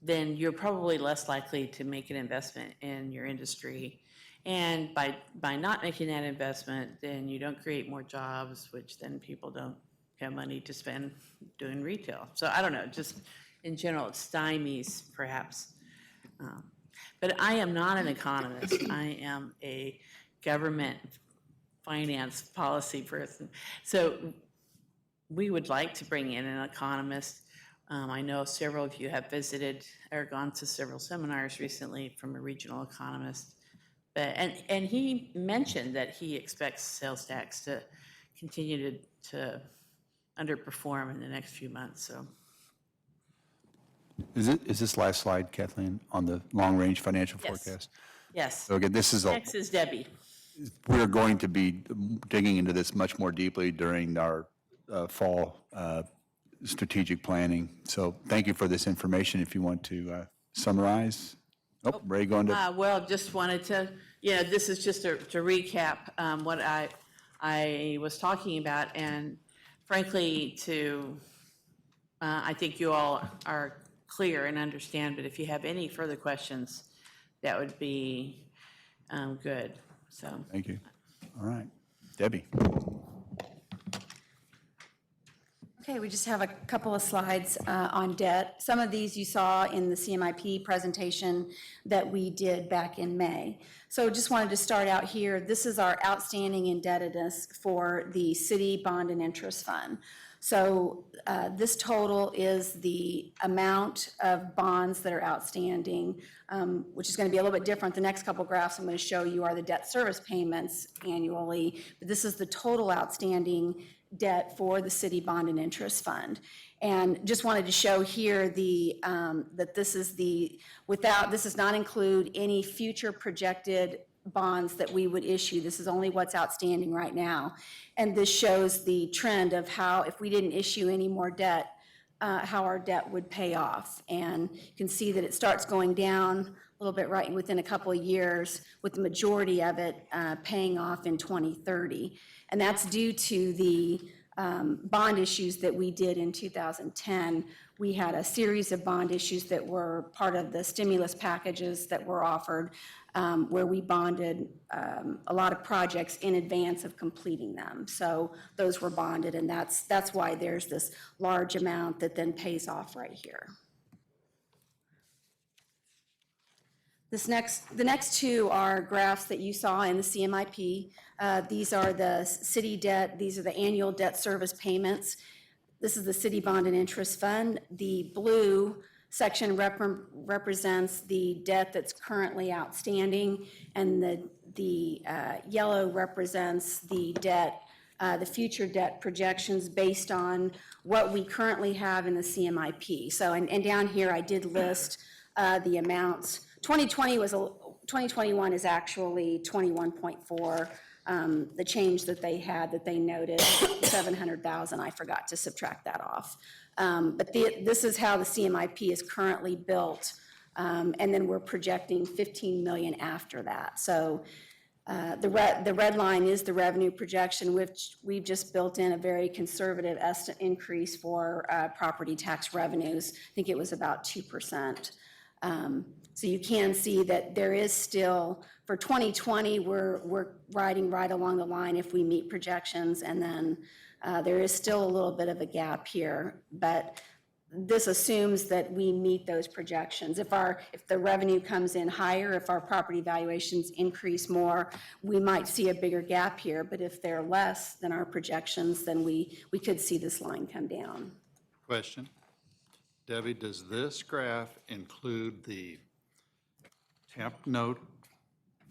then you're probably less likely to make an investment in your industry. And by not making that investment, then you don't create more jobs, which then people don't have money to spend doing retail. So I don't know, just in general, it stymies perhaps. But I am not an economist. I am a government finance policy person. So we would like to bring in an economist. I know several of you have visited or gone to several seminars recently from a regional economist. But, and he mentioned that he expects sales tax to continue to underperform in the next few months, so. Is this last slide, Kathleen, on the long-range financial Yes. forecast? Yes. So again, this is Next is Debbie. we're going to be digging into this much more deeply during our fall strategic planning. So thank you for this information. If you want to summarize. Oh, Ray going to, Well, just wanted to, this is just to recap what I was talking about, and frankly, I think you all are clear and understand, but if you have any further questions, that would be good, so. thank you. All right. Debbie. Okay, we just have a couple of slides on debt. Some of these you saw in the CMIP presentation that we did back in May. So just wanted to start out here. This is our outstanding indebtedness for the City Bond and Interest Fund. So this total is the amount of bonds that are outstanding, which is going to be a little bit different. The next couple graphs I'm going to show you are the debt service payments annually, but this is the total outstanding debt for the City Bond and Interest Fund. And just wanted to show here that this does not include any future projected bonds that we would issue. This is only what's outstanding right now. And this shows the trend of how, if we didn't issue any more debt, how our debt would pay off. And you can see that it starts going down a little bit right within a couple of years, with the majority of it paying off in 2030. And that's due to the bond issues that we did in 2010. We had a series of bond issues that were part of the stimulus packages that were offered, where we bonded a lot of projects in advance of completing them. So those were bonded, and that's why there's this large amount that then pays off right here. The next two are graphs that you saw in the CMIP. These are the city debt. These are the annual debt service payments. This is the City Bond and Interest Fund. The blue section represents the debt that's currently outstanding, and the yellow represents the debt, the future debt projections based on what we currently have in the CMIP. So, and down here I did list the amounts. 2021 is actually 21.4. The change that they had that they noted, 700,000, I forgot to subtract that off. But this is how the CMIP is currently built, and then we're projecting 15 million after that. So the red line is the revenue projection, which we've just built in a very conservative increase for property tax revenues. I think it was about 2%. So you can see that there is still, for 2020, we're riding right along the line if we meet projections, and then there is still a little bit of a gap here, but this assumes that we meet those projections. If the revenue comes in higher, if our property valuations increase more, we might see a bigger gap here, but if they're less than our projections, then we could see this line come down. Question. Debbie, does this graph include the temp note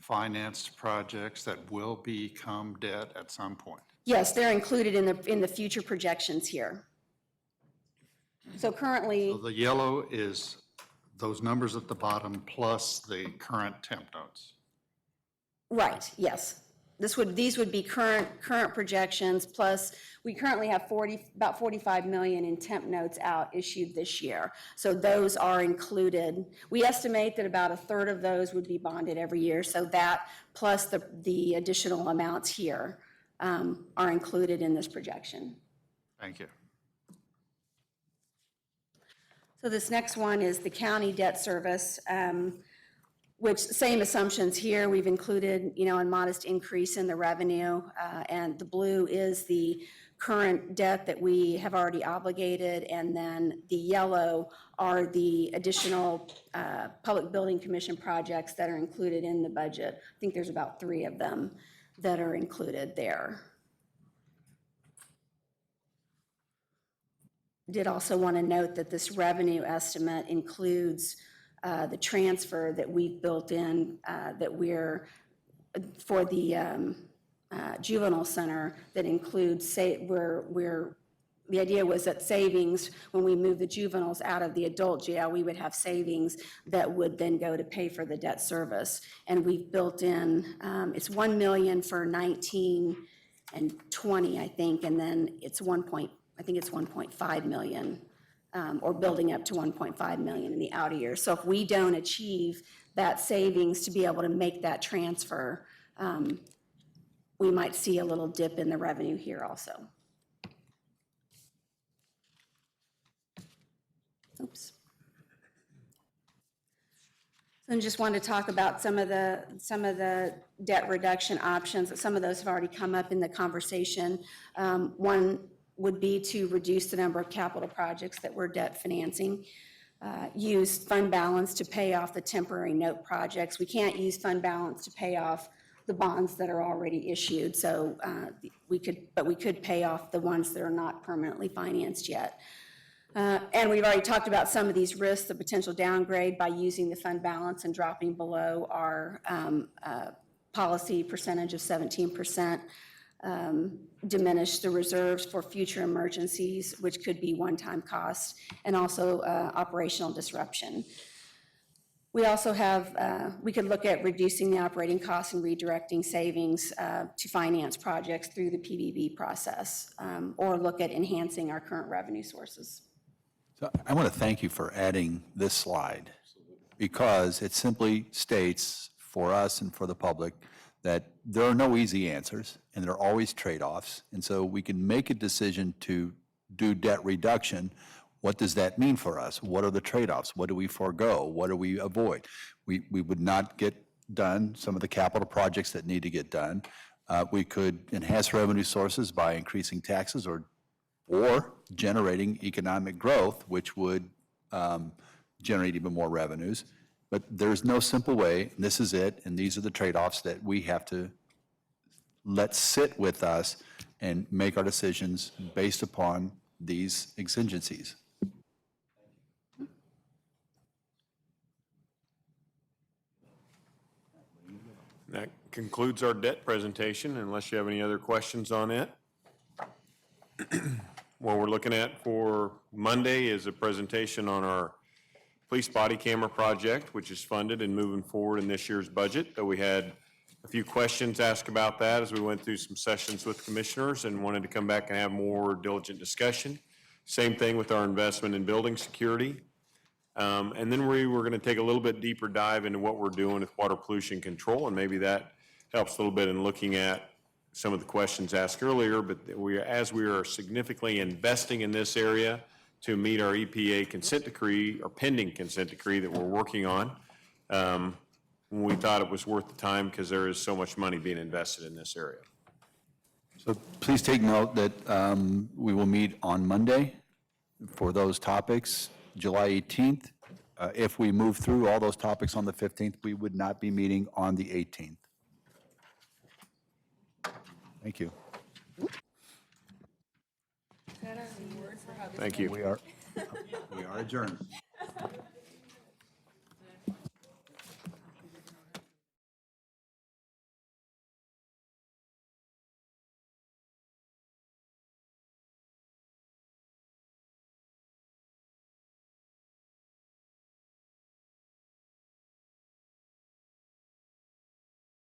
financed projects that will become debt at some point? Yes, they're included in the future projections here. So currently, So the yellow is those numbers at the bottom plus the current temp notes. right, yes. These would be current projections, plus we currently have about 45 million in temp notes out issued this year. So those are included. We estimate that about a third of those would be bonded every year. So that plus the additional amounts here are included in this projection. Thank you. So this next one is the county debt service, which same assumptions here. We've included, a modest increase in the revenue, and the blue is the current debt that we have already obligated, and then the yellow are the additional Public Building Commission projects that are included in the budget. I think there's about 3 of them that are included there. Did also want to note that this revenue estimate includes the transfer that we've built in that we're for the juvenile center that includes the idea was that savings, when we move the juveniles out of the adult jail, we would have savings that would then go to pay for the debt service. And we've built in, it's $1 million for 19 20, I think, and then it's I think it's 1.5 million, or building up to 1.5 million in the outer years. So if we don't achieve that savings to be able to make that transfer, we might see a little dip in the revenue here also. Oops. So I just wanted to talk about some of the debt reduction options. Some of those have already come up in the conversation. One would be to reduce the number of capital projects that we're debt financing. Use fund balance to pay off the temporary note projects. We can't use fund balance to pay off the bonds that are already issued. So we could pay off the ones that are not permanently financed yet. And we've already talked about some of these risks, the potential downgrade by using the fund balance and dropping below our policy percentage of 17%, diminish the reserves for future emergencies, which could be one-time costs, and also operational disruption. We also have, we could look at reducing the operating costs and redirecting savings to finance projects through the PBB process, or look at enhancing our current revenue sources. So I want to thank you for adding this slide, because it simply states for us and for the public that there are no easy answers, and there are always trade-offs. And so we can make a decision to do debt reduction. What does that mean for us? What are the trade-offs? What do we forego? What do we avoid? We would not get done some of the capital projects that need to get done. We could enhance revenue sources by increasing taxes or generating economic growth, which would generate even more revenues. But there's no simple way, and this is it, and these are the trade-offs that we have to let sit with us and make our decisions based upon these exigencies. That concludes our debt presentation, unless you have any other questions on it. What we're looking at for Monday is a presentation on our police body camera project, which is funded and moving forward in this year's budget. Though we had a few questions asked about that as we went through some sessions with commissioners and wanted to come back and have more diligent discussion. Same thing with our investment in building security. And then we were going to take a little bit deeper dive into what we're doing with water pollution control, and maybe that helps a little bit in looking at some of the questions asked earlier. But as we are significantly investing in this area to meet our EPA consent decree, or pending consent decree that we're working on, we thought it was worth the time because there is so much money being invested in this area. So please take note that we will meet on Monday for those topics, July 18th. If we move through all those topics on the 15th, we would not be meeting on the 18th. Thank you. Thank you. We are adjourned.